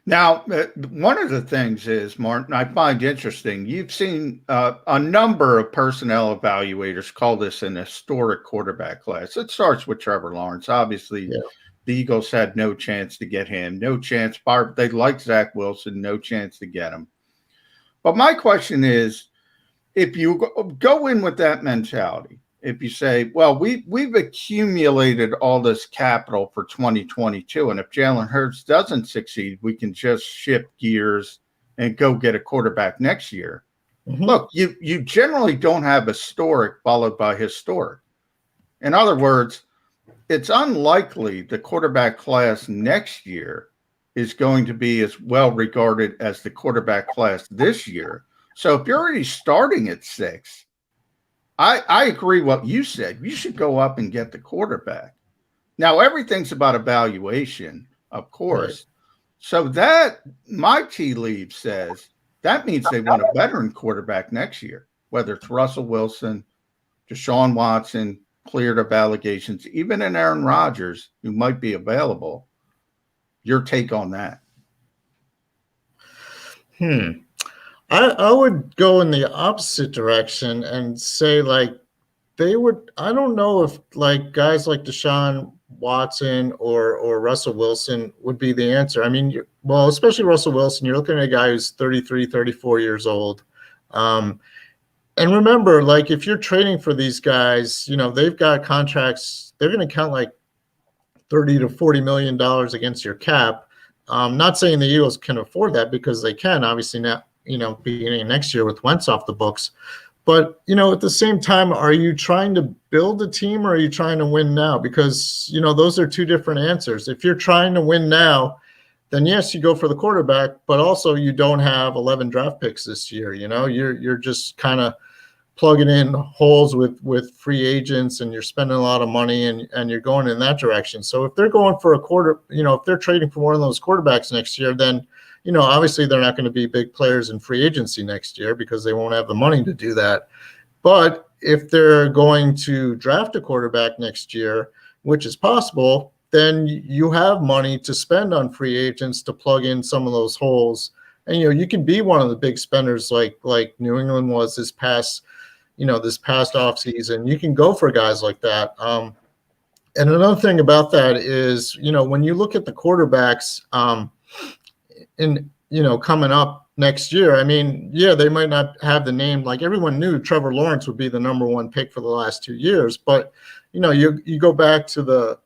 Now, one of the things is, Martin, I find interesting, you've seen a number of personnel evaluators call this an historic quarterback class. It starts with Trevor Lawrence. Obviously, the Eagles had no chance to get him, no chance. They liked Zach Wilson, no chance to get him. But my question is, if you go in with that mentality, if you say, well, we've accumulated all this capital for 2022, and if Jalen Hurts doesn't succeed, we can just shift gears and go get a quarterback next year. Mm-hmm. Look, you generally don't have historic followed by historic. In other words, it's unlikely the quarterback class next year is going to be as well regarded as the quarterback class this year. So if you're already starting at 6, I agree what you said. You should go up and get the quarterback. Now, everything's about evaluation, of course. Right. So that my tea leaf says that means they want a veteran quarterback next year, whether it's Russell Wilson, Deshaun Watson, cleared of allegations, even an Aaron Rodgers who might be available. Your take on that? I would go in the opposite direction and say, like, they would, I don't know if, like, guys like Deshaun Watson or Russell Wilson would be the answer. I mean, well, especially Russell Wilson, you're looking at a guy who's 33, 34 years old. And remember, like, if you're trading for these guys, you know, they've got contracts, they're going to count like $30 to $40 million against your cap. Not saying the Eagles can afford that, because they can, obviously, not, you know, beginning next year with Wentz off the books. But, you know, at the same time, are you trying to build a team or are you trying to win now? Because, you know, those are two different answers. If you're trying to win now, then yes, you go for the quarterback, but also you don't have 11 draft picks this year. You know, you're just kind of plugging in holes with free agents, and you're spending a lot of money, and you're going in that direction. So if they're going for if they're trading for one of those quarterbacks next year, then, you know, obviously they're not going to be big players in free agency next year because they won't have the money to do that. But if they're going to draft a quarterback next year, which is possible, then you have money to spend on free agents to plug in some of those holes. And, you know, you can be one of the big spenders like New England was this past offseason. You can go for guys like that. And another thing about that is, you know, when you look at the quarterbacks, coming up next year, I mean, yeah, they might not have the name. Like, everyone knew Trevor Lawrence would be the number one pick for the last 2 years. But, you know, you go back to the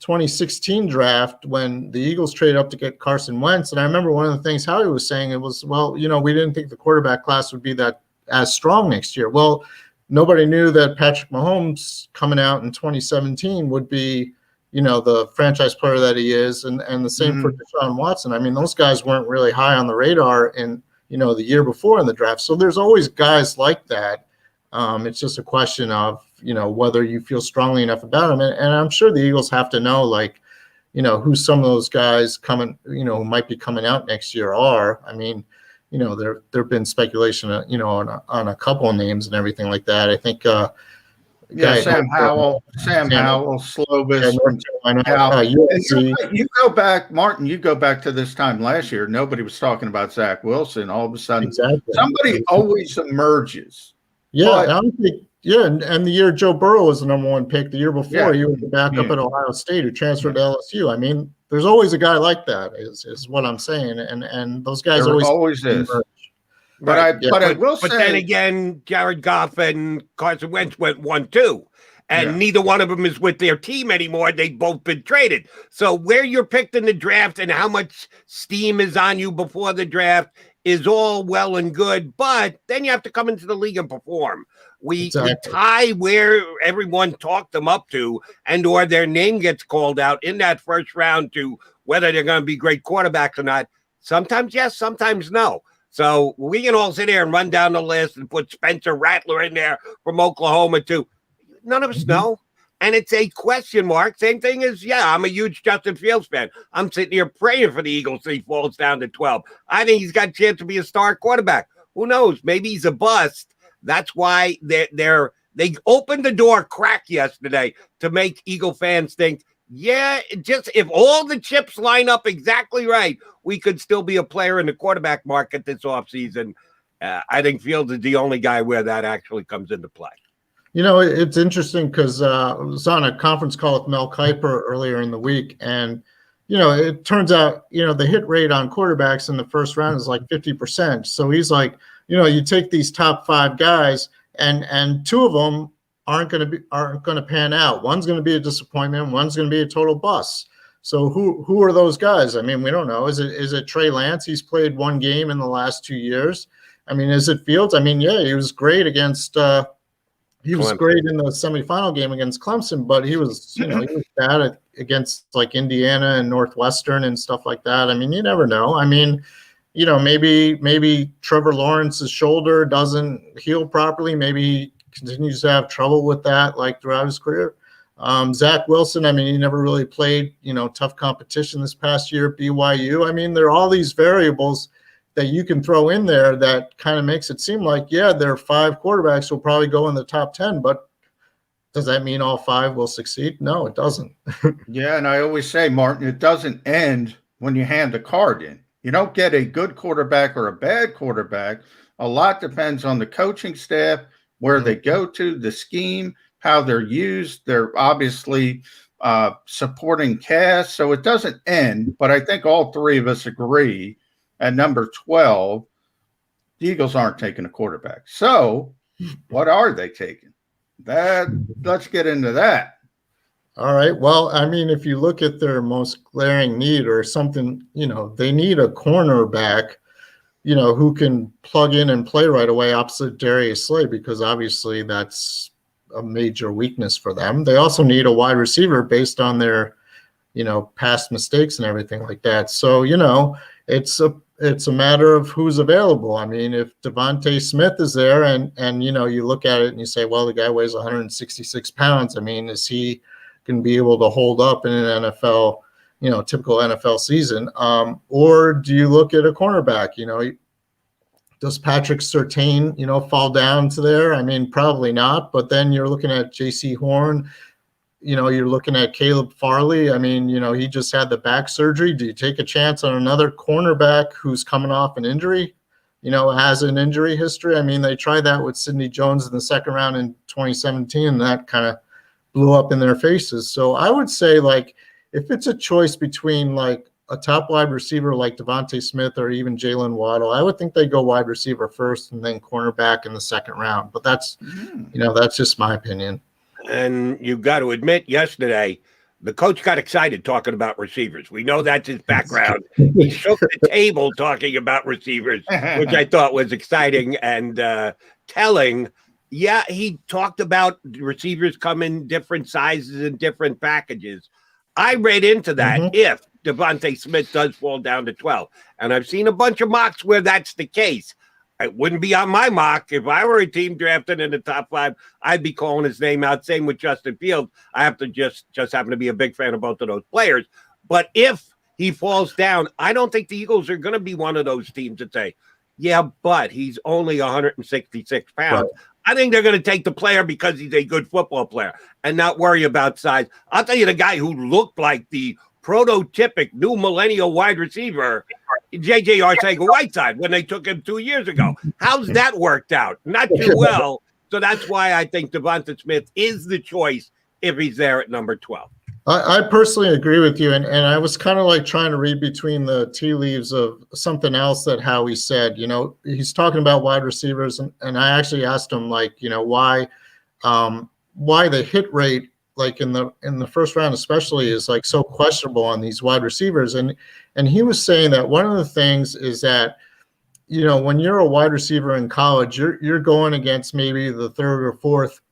2016 draft when the Eagles traded up to get Carson Wentz. And I remember one of the things Howie was saying, it was, well, you know, we didn't think the quarterback class would be that as strong next year. Well, nobody knew that Patrick Mahomes coming out in 2017 would be, you know, the franchise player that he is, and the same for Deshaun Watson. I mean, those guys weren't really high on the radar in, you know, the year before in the draft. So there's always guys like that. It's just a question of, you know, whether you feel strongly enough about them. And I'm sure the Eagles have to know, like, you know, who some of those guys coming, you know, might be coming out next year are. I mean, you know, there've been speculation, you know, on a couple of names and everything like that. I think, Sam Howell, Slovis. You go back, Martin. You go back to this time last year. Nobody was talking about Zach Wilson. All of a sudden, somebody always emerges. Yeah, and the year Joe Burrow was the number one pick, the year before he was the backup at Ohio State who transferred to LSU. I mean, there's always a guy like that. Is what I'm saying, and those guys always is. Emerge. But I will say, then again, Jared Goff and Carson Wentz went 1-2, and neither one of them is with their team anymore. They've both been traded. So where you're picked in the draft and how much steam is on you before the draft is all well and good, but then you have to come into the league and perform. We tie where everyone talked them up to, and or their name gets called out in that first round to whether they're going to be great quarterbacks or not. Sometimes yes, sometimes no. So we can all sit here and run down the list and put Spencer Rattler in there from Oklahoma too. None of us know. And it's a question mark. Same thing as, I'm a huge Justin Fields fan. I'm sitting here praying for the Eagles so he falls down to 12. I think he's got a chance to be a star quarterback. Who knows? Maybe he's a bust. That's why they opened the door crack yesterday to make Eagle fans think, just if all the chips line up exactly right, we could still be a player in the quarterback market this offseason. I think Fields is the only guy where that actually comes into play. You know, it's interesting because I was on a conference call with Mel Kiper earlier in the week, and, you know, it turns out, you know, the hit rate on quarterbacks in the first round is like 50%. So he's like, you know, you take these top 5 guys, and 2 of them aren't going to pan out. One's going to be a disappointment. One's going to be a total bust. So who are those guys? I mean, we don't know. Is it Trey Lance? He's played one game in the last 2 years. I mean, is it Fields? I mean, yeah, he was great against. He was great in the semifinal game against Clemson, but he was, he was bad against like Indiana and Northwestern and stuff like that. I mean, you never know. I mean, maybe Trevor Lawrence's shoulder doesn't heal properly. Maybe he continues to have trouble with that like throughout his career. Zach Wilson, I mean, he never really played, tough competition this past year at BYU. I mean, there are all these variables that you can throw in there that kind of makes it seem like, yeah, there are 5 quarterbacks who will probably go in the top 10, but does that mean all 5 will succeed? No, it doesn't. Yeah, and I always say, Martin, it doesn't end when you hand the card in. You don't get a good quarterback or a bad quarterback. A lot depends on the coaching staff, where they go to, the scheme, how they're used. They're obviously supporting cast, so it doesn't end. But I think all 3 of us agree at number 12, the Eagles aren't taking a quarterback. So what are they taking? Let's get into that. All right. Well, I mean, if you look at their most glaring need or something, they need a cornerback, who can plug in and play right away opposite Darius Slay, because obviously that's a major weakness for them. They also need a wide receiver based on their, past mistakes and everything like that. So, it's a matter of who's available. I mean, if Devontae Smith is there and you look at it and you say, well, the guy weighs 166 pounds. I mean, is he going to be able to hold up in an NFL, typical NFL season? Or do you look at a cornerback? Does Patrick Surtain, fall down to there? I mean, probably not. But then you're looking at J.C. Horn. You're looking at Caleb Farley. I mean, he just had the back surgery. Do you take a chance on another cornerback who's coming off an injury, has an injury history? I mean, they tried that with Sidney Jones in the second round in 2017, and that kind of blew up in their faces. So I would say, like, if it's a choice between, like, a top wide receiver like Devontae Smith or even Jalen Waddle, I would think they go wide receiver first and then cornerback in the second round. But that's, that's just my opinion. And you've got to admit, yesterday, the coach got excited talking about receivers. We know that's his background. He shook the table talking about receivers, which I thought was exciting and telling. Yeah, he talked about receivers come in different sizes and different packages. I read into that if Devontae Smith does fall down to 12. And I've seen a bunch of mocks where that's the case. It wouldn't be on my mock. If I were a team drafted in the top 5, I'd be calling his name out. Same with Justin Fields. I have to just happen to be a big fan of both of those players. But if he falls down, I don't think the Eagles are going to be one of those teams that say, yeah, but he's only 166 pounds. Right. I think they're going to take the player because he's a good football player and not worry about size. I'll tell you, the guy who looked like the prototypic new millennial wide receiver, J.J. Arcega-Whiteside, when they took him 2 years ago. How's that worked out? Not too well. So that's why I think Devontae Smith is the choice if he's there at number 12. I personally agree with you. And I was kind of like trying to read between the tea leaves of something else that Howie said. He's talking about wide receivers. And I actually asked him, like, why the hit rate, like in the first round especially, is like so questionable on these wide receivers. And he was saying that one of the things is that, when you're a wide receiver in college, you're going against maybe the third or fourth.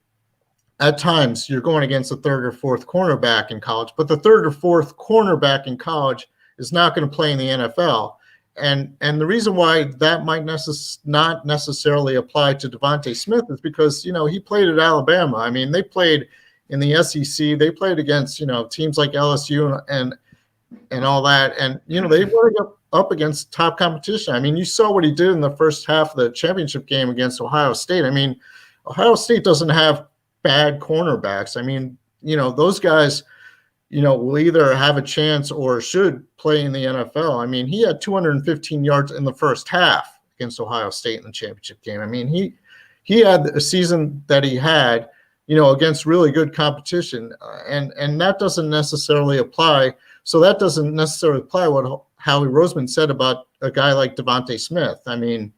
At times, you're going against the third or fourth cornerback in college, but the third or fourth cornerback in college is not going to play in the NFL. And the reason why that might not necessarily apply to Devontae Smith is because, he played at Alabama. I mean, they played in the SEC. They played against, teams like LSU and all that. And, they were up against top competition. I mean, you saw what he did in the first half of the championship game against Ohio State. I mean, Ohio State doesn't have bad cornerbacks. I mean, those guys, will either have a chance or should play in the NFL. I mean, he had 215 yards in the first half against Ohio State in the championship game. I mean, he had a season that he had, against really good competition. And that doesn't necessarily apply. So that doesn't necessarily apply what Howie Roseman said about a guy like Devontae Smith. I mean,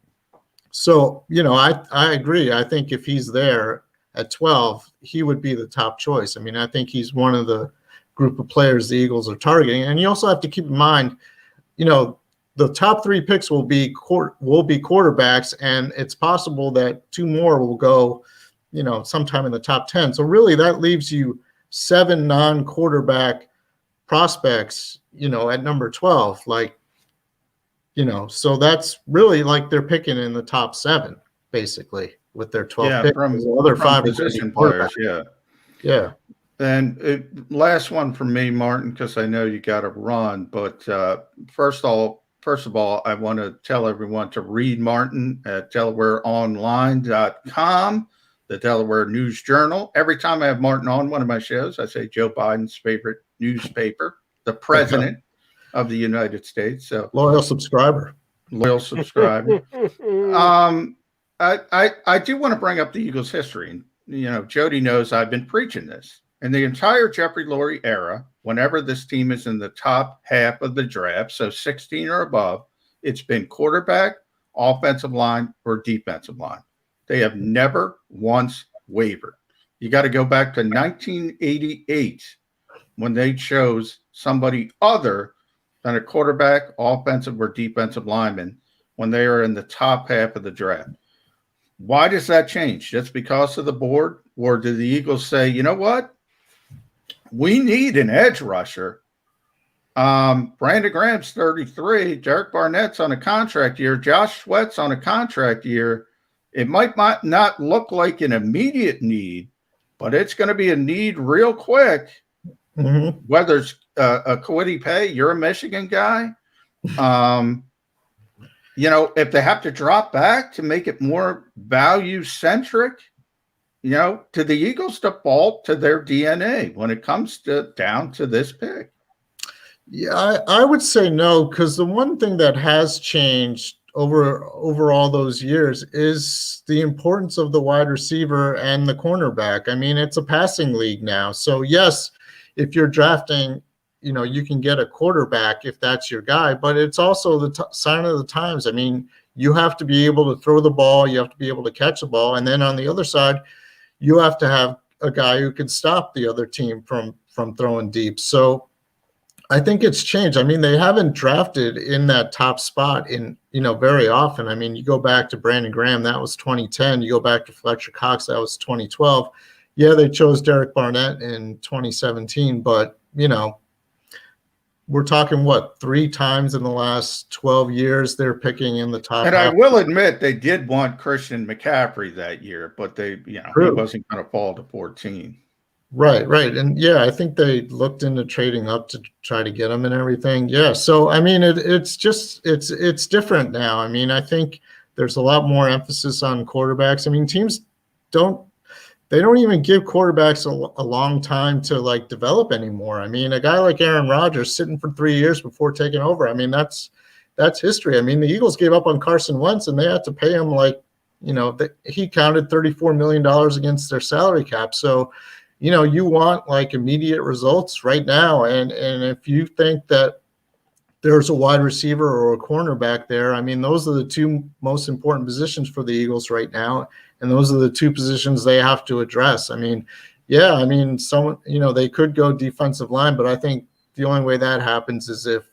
so, I agree. I think if he's there at 12, he would be the top choice. I mean, I think he's one of the group of players the Eagles are targeting. And you also have to keep in mind, the top 3 picks will be quarterbacks, and it's possible that 2 more will go, sometime in the top 10. So really that leaves you 7 non-quarterback prospects, at number 12, so that's really like they're picking in the top 7, basically, with their 12 picks. From other 5 position players. Yeah. And last one for me, Martin, because I know you got to run. But first of all, I want to tell everyone to read Martin at DelawareOnline.com, the Delaware News Journal. Every time I have Martin on one of my shows, I say Joe Biden's favorite newspaper, the president of the United States. So loyal subscriber. I do want to bring up the Eagles' history. And, Jody knows I've been preaching this. In the entire Jeffrey Lurie era, whenever this team is in the top half of the draft, so 16 or above, it's been quarterback, offensive line, or defensive line. They have never once wavered. You got to go back to 1988 when they chose somebody other than a quarterback, offensive, or defensive lineman when they are in the top half of the draft. Why does that change? Just because of the board? Or do the Eagles say, you know what? We need an edge rusher. Brandon Graham's 33. Derek Barnett's on a contract year. Josh Sweat's on a contract year. It might not look like an immediate need, but it's going to be a need real quick. Mm-hmm. Whether it's a Kwity Paye, you're a Michigan guy. If they have to drop back to make it more value-centric, do the Eagles default to their DNA when it comes down to this pick? Yeah, I would say no, because the one thing that has changed over all those years is the importance of the wide receiver and the cornerback. I mean, it's a passing league now. So, yes, if you're drafting, you can get a quarterback if that's your guy, but it's also the sign of the times. I mean, you have to be able to throw the ball. You have to be able to catch the ball. And then on the other side, you have to have a guy who can stop the other team from throwing deep. So I think it's changed. I mean, they haven't drafted in that top spot in, very often. I mean, you go back to Brandon Graham, that was 2010. You go back to Fletcher Cox, that was 2012. Yeah, they chose Derek Barnett in 2017, but, we're talking 3 times in the last 12 years they're picking in the top. And I will admit they did want Christian McCaffrey that year, but he wasn't going to fall to 14. Right. And yeah, I think they looked into trading up to try to get him and everything. Yeah. So, I mean, it's different now. I mean, I think there's a lot more emphasis on quarterbacks. I mean, teams don't even give quarterbacks a long time to develop anymore. I mean, a guy like Aaron Rodgers sitting for 3 years before taking over. I mean, that's history. I mean, the Eagles gave up on Carson Wentz and they had to pay him he counted $34 million against their salary cap. So, you want immediate results right now. And if you think that there's a wide receiver or a cornerback there, I mean, those are the 2 most important positions for the Eagles right now. And those are the 2 positions they have to address. I mean, someone, they could go defensive line, but I think the only way that happens is if,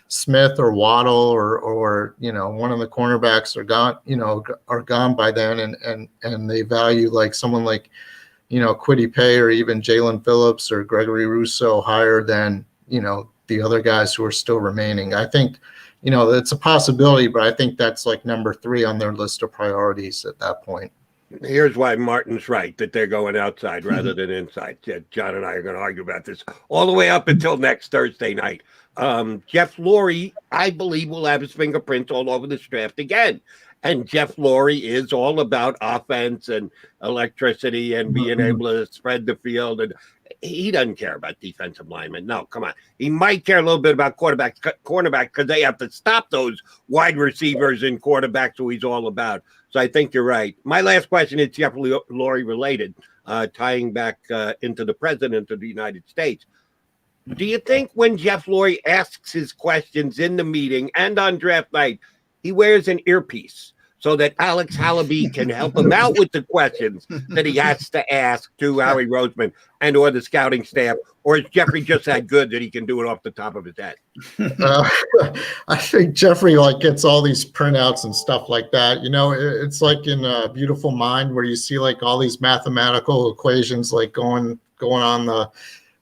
Smith or Waddle or one of the cornerbacks are gone by then and they value someone like, Kwity Paye or even Jalen Phillips or Gregory Rousseau higher than, the other guys who are still remaining. I think, it's a possibility, but I think that's number 3 on their list of priorities at that point. Here's why Martin's right, that they're going outside rather than inside. John and I are going to argue about this all the way up until next Thursday night. Jeff Lurie, I believe, will have his fingerprints all over this draft again. And Jeff Lurie is all about offense and electricity and being able to spread the field. And he doesn't care about defensive linemen. No, come on. He might care a little bit about cornerback because they have to stop those wide receivers and quarterbacks who he's all about. So I think you're right. My last question is Jeff Lurie related, tying back into the president of the United States. Do you think when Jeff Lurie asks his questions in the meeting and on draft night, he wears an earpiece so that Alex Hallaby can help him out with the questions that he has to ask to Howie Roseman and or the scouting staff? Or is Jeffrey just that good that he can do it off the top of his head? I think Jeffrey gets all these printouts and stuff like that. It's like in A Beautiful Mind where you see all these mathematical equations going on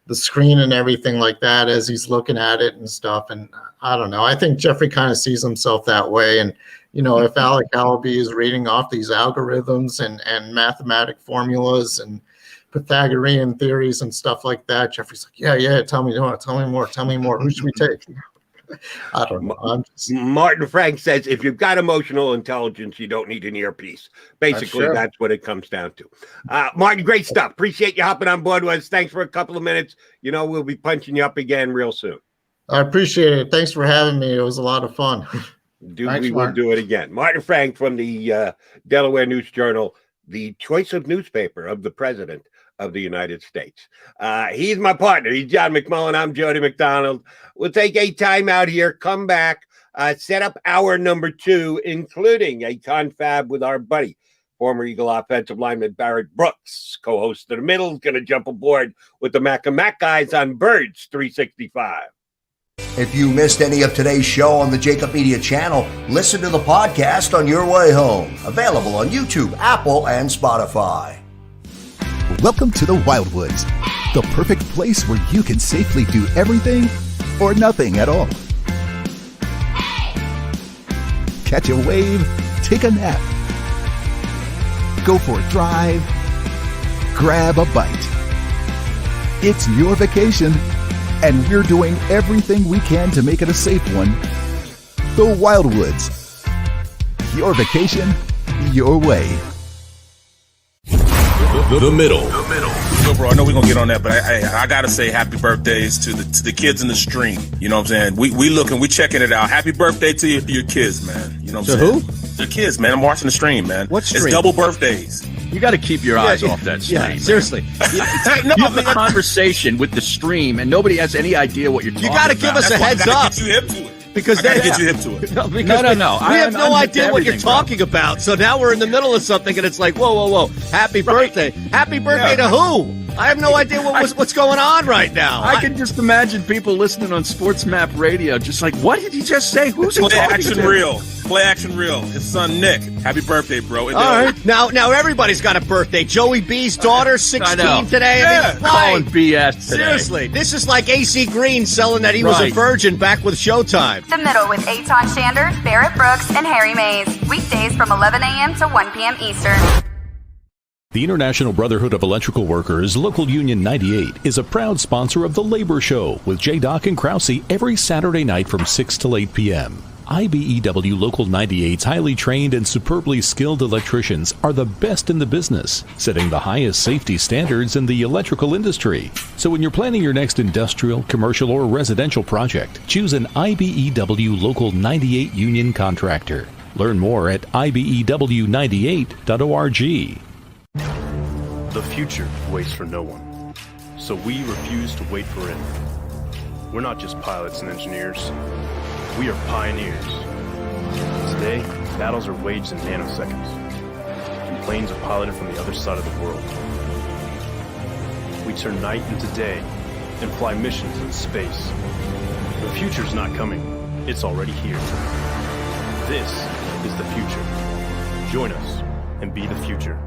the screen and everything like that as he's looking at it and stuff. And I don't know. I think Jeffrey kind of sees himself that way. And if Alec Hallaby is reading off these algorithms and mathematic formulas and Pythagorean theories and stuff like that, Jeffrey's like, yeah, tell me more. Who should we take? I don't know. Martin Frank says, if you've got emotional intelligence, you don't need an earpiece. Basically, that's what it comes down to. Martin, great stuff. Appreciate you hopping on board with us. Thanks for a couple of minutes. We'll be punching you up again real soon. I appreciate it. Thanks for having me. It was a lot of fun. We will do it again. Martin Frank from the Delaware News Journal, the choice of newspaper of the President of the United States. He's my partner. He's John McMullen. I'm Jody McDonald. We'll take a time out here, come back, set up hour number 2, including a confab with our buddy, former Eagle offensive lineman Barrett Brooks, co-host of The Middle, is going to jump aboard with the Mac guys on Birds 365. If you missed any of today's show on the JAKIB Media channel, listen to the podcast on your way home. Available on YouTube, Apple, and Spotify. Welcome to the Wildwoods, the perfect place where you can safely do everything or nothing at all. Catch a wave, take a nap, go for a drive, grab a bite. It's your vacation, and we're doing everything we can to make it a safe one. The Wildwoods. Your vacation, your way. The Middle. Yo, bro, I know we're gonna get on that, but I gotta say happy birthdays to the kids in the stream. You know what I'm saying? We checking it out. Happy birthday to your kids, man. You know what I'm saying? To who? The kids, man. I'm watching the stream, man. What stream? It's double birthdays. You got to keep your eyes off that stream. Yeah, seriously. You have a conversation with the stream, and nobody has any idea what you're talking about. You got to give us a heads up. Get you hip to it. Because I gotta get you hip to it. No. We have no idea what you're talking about. So now we're in the middle of something, and it's like, whoa. Happy birthday. Happy birthday to who? I have no idea what's going on right now. I can just imagine people listening on Sports Map Radio just like, what did he just say? Who's he Play talking action to? real. Play action real. His son Nick. Happy birthday, bro. All right. Now everybody's got a birthday. Joey B's daughter, 16 today. Yeah. Calling BS today. Seriously, this is like AC Green selling that he was a virgin back with Showtime. The Middle with Eitan Shander, Barrett Brooks, and Harry Mays. Weekdays from 11 a.m. to 1 p.m. Eastern. The International Brotherhood of Electrical Workers, Local Union 98, is a proud sponsor of The Labor Show with J. Doc and Krause every Saturday night from 6 to 8 p.m. IBEW Local 98's highly trained and superbly skilled electricians are the best in the business, setting the highest safety standards in the electrical industry. So when you're planning your next industrial, commercial, or residential project, choose an IBEW Local 98 union contractor. Learn more at ibew98.org. The future waits for no one, so we refuse to wait for it. We're not just pilots and engineers, we are pioneers. Today, battles are waged in nanoseconds, and planes are piloted from the other side of the world. We turn night into day and fly missions in space. The future's not coming, it's already here. This is the future. Join us and be the future.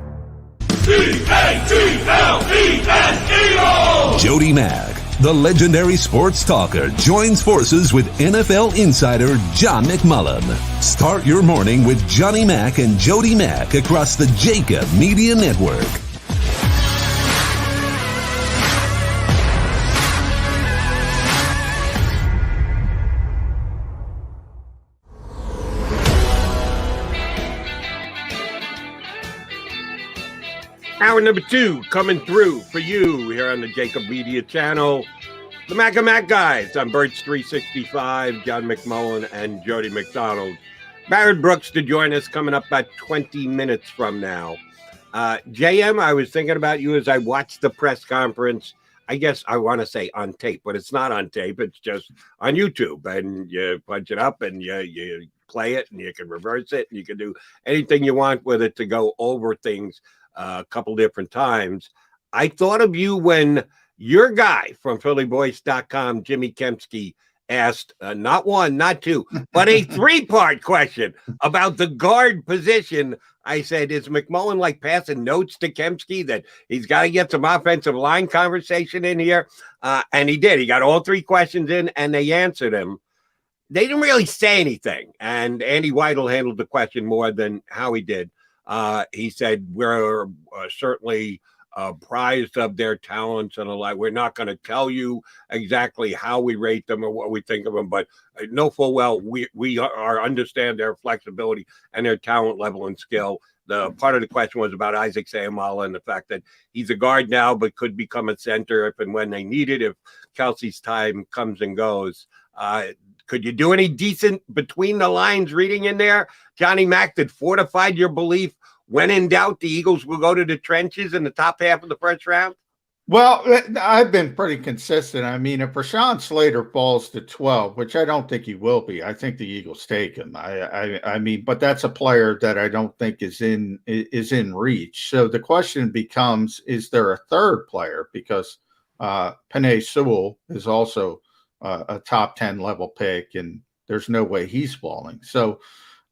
D-A-T-L-E-S-E-O! Jody Mack, the legendary sports talker, joins forces with NFL insider John McMullen. Start your morning with Johnny Mack and Jody Mack across the JAKIB Media Network. Hour number 2 coming through for you here on the JAKIB Media channel. The Mac guys on Birds 365, John McMullen and Jody McDonald. Barrett Brooks to join us coming up about 20 minutes from now. JM, I was thinking about you as I watched the press conference. I guess I want to say on tape, but it's not on tape. It's just on YouTube, and you punch it up and you play it and you can reverse it and you can do anything you want with it to go over things a couple different times. I thought of you when your guy from phillyvoice.com, Jimmy Kempski, asked not one, not two, but a 3-part question about the guard position. I said, is McMullen like passing notes to Kempski that he's got to get some offensive line conversation in here? And he did. He got all 3 questions in and they answered him. They didn't really say anything. And Andy Weidel handled the question more than Howie did. He said, we're certainly prized of their talents and a lot. We're not going to tell you exactly how we rate them or what we think of them, but know full well we understand their flexibility and their talent level and skill. The part of the question was about Isaac Seumalo and the fact that he's a guard now, but could become a center if and when they need it, if Kelsey's time comes and goes. Could you do any decent between the lines reading in there, Johnny Mac, that fortified your belief when in doubt, the Eagles will go to the trenches in the top half of the first round? Well, I've been pretty consistent. I mean, if Rashawn Slater falls to 12, which I don't think he will be, I think the Eagles take him. I mean, but that's a player that I don't think is in reach. So the question becomes, is there a third player? Because Penei Sewell is also a top 10 level pick, and there's no way he's falling. So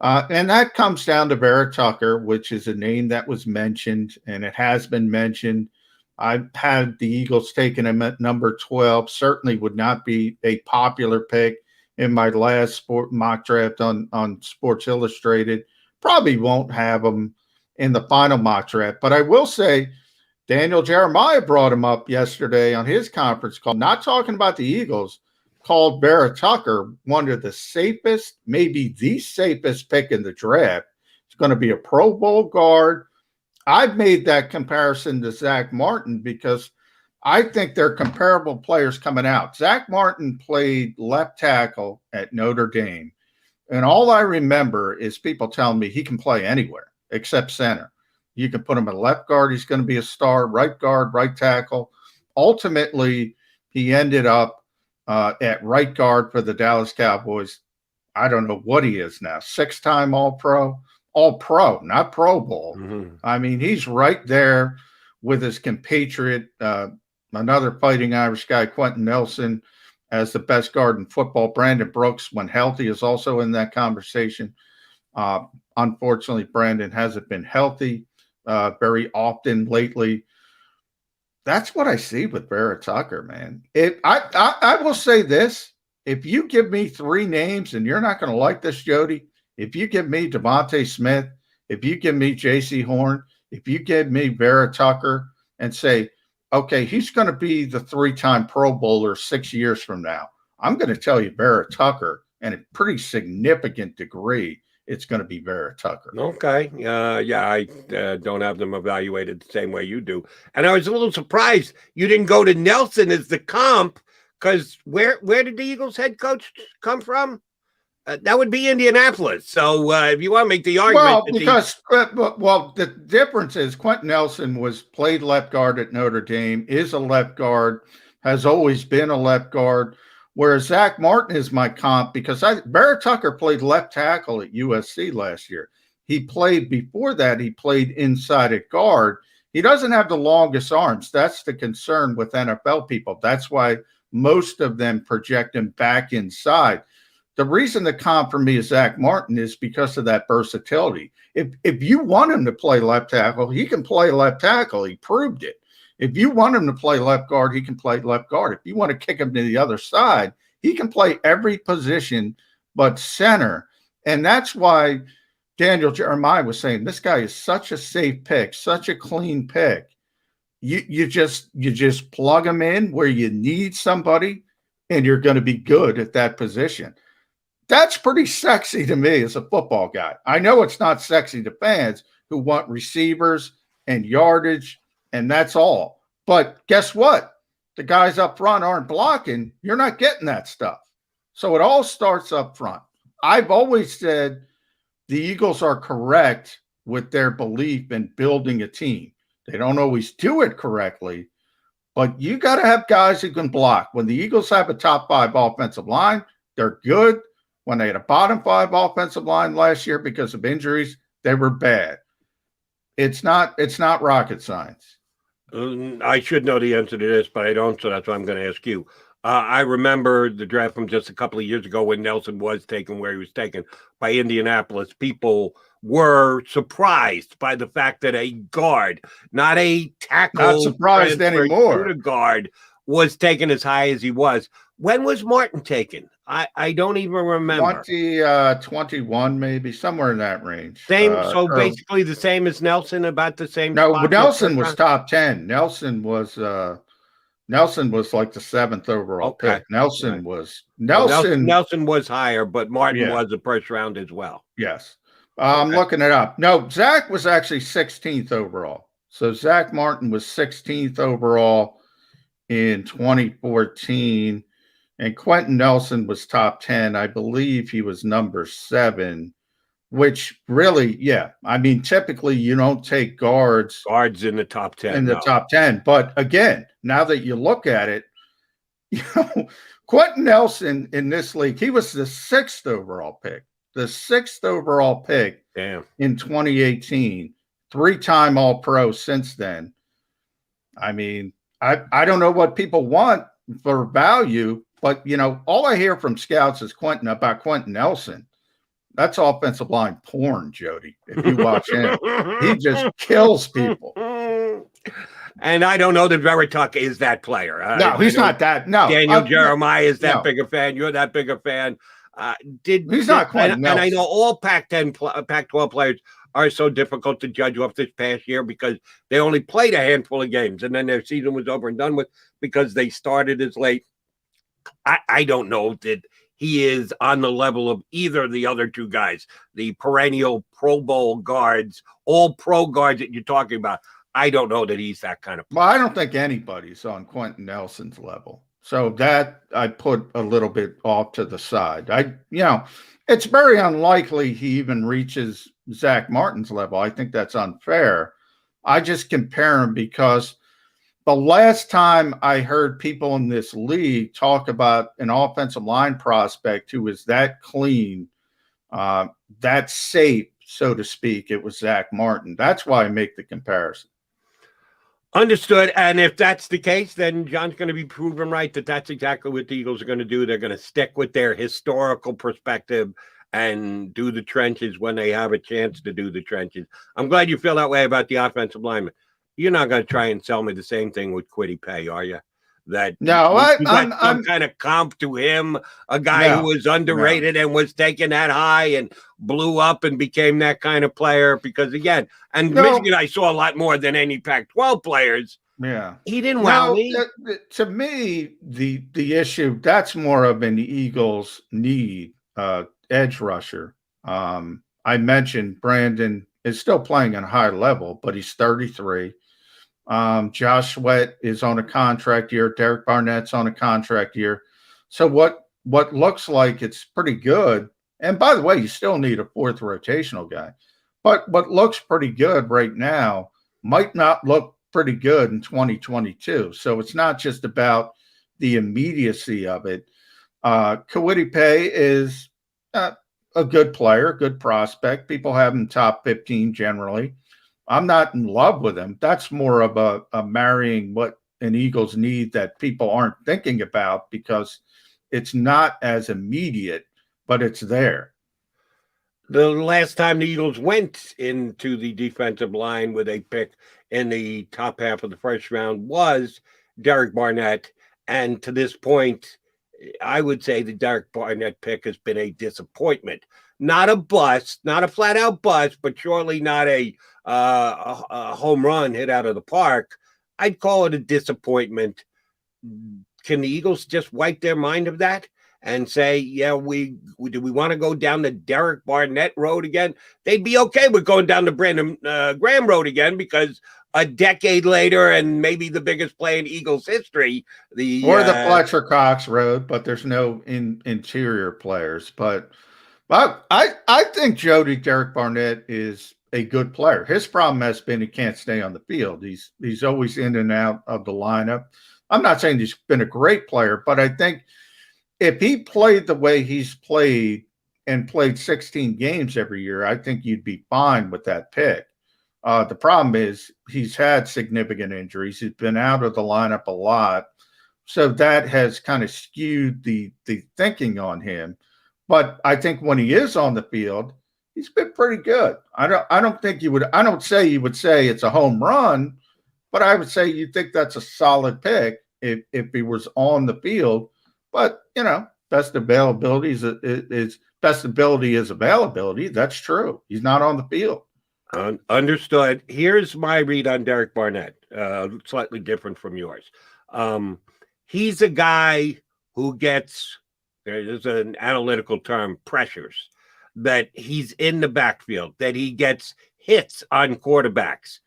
and that comes down to Barrett Tucker, which is a name that was mentioned, and it has been mentioned. I've had the Eagles taking him at number 12. Certainly would not be a popular pick in my last mock draft on Sports Illustrated. Probably won't have him in the final mock draft. But I will say Daniel Jeremiah brought him up yesterday on his conference call, not talking about the Eagles, called Barrett Tucker one of the safest, maybe the safest pick in the draft. It's going to be a Pro Bowl guard. I've made that comparison to Zack Martin because I think they're comparable players coming out. Zack Martin played left tackle at Notre Dame, and all I remember is people telling me he can play anywhere except center. You can put him at left guard, he's going to be a star, right guard, right tackle. Ultimately, he ended up at right guard for the Dallas Cowboys. I don't know what he is now. 6-time All-Pro, not Pro Bowl. Mm-hmm. I mean, he's right there with his compatriot, another Fighting Irish guy, Quentin Nelson, as the best guard in football. Brandon Brooks, when healthy, is also in that conversation. Unfortunately, Brandon hasn't been healthy very often lately. That's what I see with Barrett Tucker, man. I will say this. If you give me 3 names, and you're not going to like this, Jody, if you give me Devontae Smith, if you give me J.C. Horn, if you give me Barrett Tucker and say, okay, he's going to be the 3-time Pro Bowler 6 years from now, I'm going to tell you Barrett Tucker, and a pretty significant degree, it's going to be Barrett Tucker. Okay. Yeah, I don't have them evaluated the same way you do. And I was a little surprised you didn't go to Nelson as the comp, because where did the Eagles head coach come from? That would be Indianapolis. So if you want to make the argument. Well, the difference is Quentin Nelson played left guard at Notre Dame, is a left guard, has always been a left guard. Whereas Zack Martin is my comp because Barrett Tucker played left tackle at USC last year. Before that, he played inside at guard. He doesn't have the longest arms. That's the concern with NFL people. That's why most of them project him back inside. The reason the comp for me is Zack Martin is because of that versatility. If you want him to play left tackle, he can play left tackle. He proved it. If you want him to play left guard, he can play left guard. If you want to kick him to the other side, he can play every position but center. And that's why Daniel Jeremiah was saying this guy is such a safe pick, such a clean pick. You just plug him in where you need somebody, and you're going to be good at that position. That's pretty sexy to me as a football guy. I know it's not sexy to fans who want receivers and yardage, and that's all. But guess what? The guys up front aren't blocking. You're not getting that stuff. So it all starts up front. I've always said the Eagles are correct with their belief in building a team. They don't always do it correctly, but you got to have guys who can block. When the Eagles have a top 5 offensive line, they're good. when they had a bottom 5 offensive line last year because of injuries, they were bad. It's not rocket science. I should know the answer to this, but I don't, so that's why I'm going to ask you. I remember the draft from just a couple of years ago when Nelson was taken where he was taken by Indianapolis. People were surprised by the fact that a guard, not a tackle, not surprised anymore, guard was taken as high as he was. When was Martin taken? I don't even remember. 21, maybe somewhere in that range. Same, so basically the same as Nelson, about the same. No, but Nelson was top 10. Nelson was like the 7th overall pick. Nelson was higher, but Martin was a first round as well. Yes. I'm looking it up. No, Zack was actually 16th overall. So Zack Martin was 16th overall in 2014. And Quentin Nelson was top 10. I believe he was number 7, which really, I mean, typically you don't take guards in the top 10. Top 10. But again, now that you look at it, Quentin Nelson in this league, he was the 6th overall pick. The 6th overall pick in 2018. 3-time All-Pro since then. I mean, I don't know what people want for value, but, all I hear from scouts is about Quentin Nelson. That's offensive line porn, Jody. If you watch him, he just kills people. And I don't know that Verituck is that player. No, he's not that. No, Daniel Jeremiah is that big a fan. You're that big a fan. He's not Quentin Nelson. And I know all Pac-10, Pac-12 players are so difficult to judge off this past year because they only played a handful of games and then their season was over and done with because they started as late. I don't know that he is on the level of either of the other two guys, the perennial Pro Bowl guards, all pro guards that you're talking about. I don't know that he's that kind of player. Well, I don't think anybody's on Quentin Nelson's level. So that I put a little bit off to the side. It's very unlikely he even reaches Zack Martin's level. I think that's unfair. I just compare him because the last time I heard people in this league talk about an offensive line prospect who was that clean, that safe, so to speak, it was Zack Martin. That's why I make the comparison. Understood. And if that's the case, then John's going to be proven right that that's exactly what the Eagles are going to do. They're going to stick with their historical perspective and do the trenches when they have a chance to do the trenches. I'm glad you feel that way about the offensive lineman. You're not going to try and sell me the same thing with Kwity Paye, are you? That I'm some kind of comp to him, a guy who was underrated and was taken that high and blew up and became that kind of player. Because again, Michigan, I saw a lot more than any Pac-12 players. Yeah, he didn't wow me. To me, the issue that's more of an Eagles need edge rusher. I mentioned Brandon is still playing at a high level, but he's 33. Josh Sweat is on a contract year. Derek Barnett's on a contract year. So what looks like it's pretty good. And by the way, you still need a 4th rotational guy. But what looks pretty good right now might not look pretty good in 2022. So it's not just about the immediacy of it. Kwity Paye is a good player, good prospect. People have him top 15 generally. I'm not in love with him. That's more of a marrying what an Eagles need that people aren't thinking about because it's not as immediate, but it's there. The last time the Eagles went into the defensive line with a pick in the top half of the first round was Derek Barnett. And to this point, I would say the Derek Barnett pick has been a disappointment. Not a bust, not a flat-out bust, but surely not a home run hit out of the park. I'd call it a disappointment. Can the Eagles just wipe their mind of that and say, do we want to go down the Derek Barnett road again? They'd be okay with going down the Brandon Graham road again because a decade later and maybe the biggest play in Eagles history. The Fletcher Cox road, but there's no interior players. But I think Derek Barnett is a good player. His problem has been he can't stay on the field. He's always in and out of the lineup. I'm not saying he's been a great player, but I think if he played the way he's played and played 16 games every year, I think you'd be fine with that pick. The problem is he's had significant injuries. He's been out of the lineup a lot. So that has kind of skewed the thinking on him. But I think when he is on the field, he's been pretty good. I don't say you would say it's a home run, but I would say you think that's a solid pick if he was on the field. But, best availability is best ability is availability. That's true. He's not on the field. Understood. Here's my read on Derek Barnett, slightly different from yours. He's a guy who gets, there's an analytical term, pressures, that he's in the backfield, that he gets hits on quarterbacks.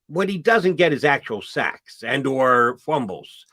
What he doesn't get is actual sacks and or fumbles.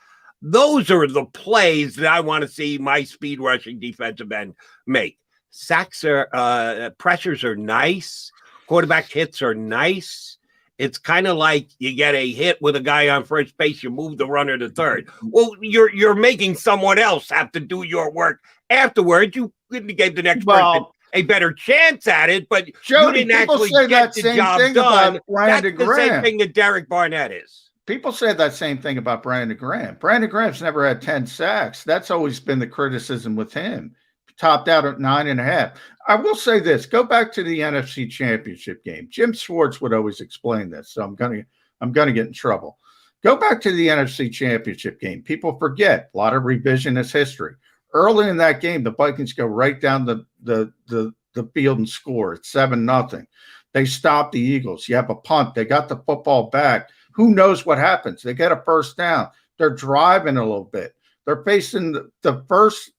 Those are the plays that I want to see my speed rushing defensive end make. Sacks are, pressures are nice. Quarterback hits are nice. It's kind of like you get a hit with a guy on first base, you move the runner to third. Well, you're making someone else have to do your work afterwards. You gave the next person a better chance at it, but Jody, you didn't actually get the job done. That's the same thing that Derek Barnett is. People say that same thing about Brandon Graham. Brandon Graham's never had 10 sacks. That's always been the criticism with him. Topped out at 9.5. I will say this: go back to the NFC Championship game. Jim Schwartz would always explain this, so I'm gonna get in trouble. Go back to the NFC Championship game. People forget, a lot of revisionist history. Early in that game, the Vikings go right down the field and score. It's 7-0. They stop the Eagles. You have a punt. They got the football back. Who knows what happens? They get a first down. They're driving a little bit. They're facing the first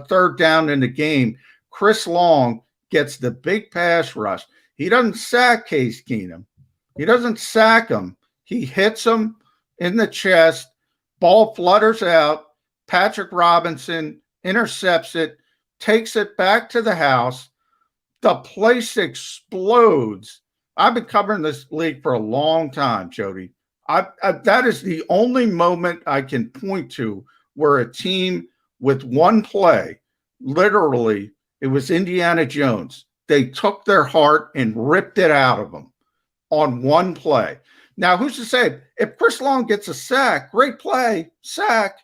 third down in the game. Chris Long gets the big pass rush. He doesn't sack Case Keenum. He doesn't sack him. He hits him in the chest. Ball flutters out. Patrick Robinson intercepts it, takes it back to the house. The place explodes. I've been covering this league for a long time, Jody. That is the only moment I can point to where a team with one play, literally, it was Indiana Jones. They took their heart and ripped it out of them on one play. Now, who's to say if Chris Long gets a sack, great play, sack,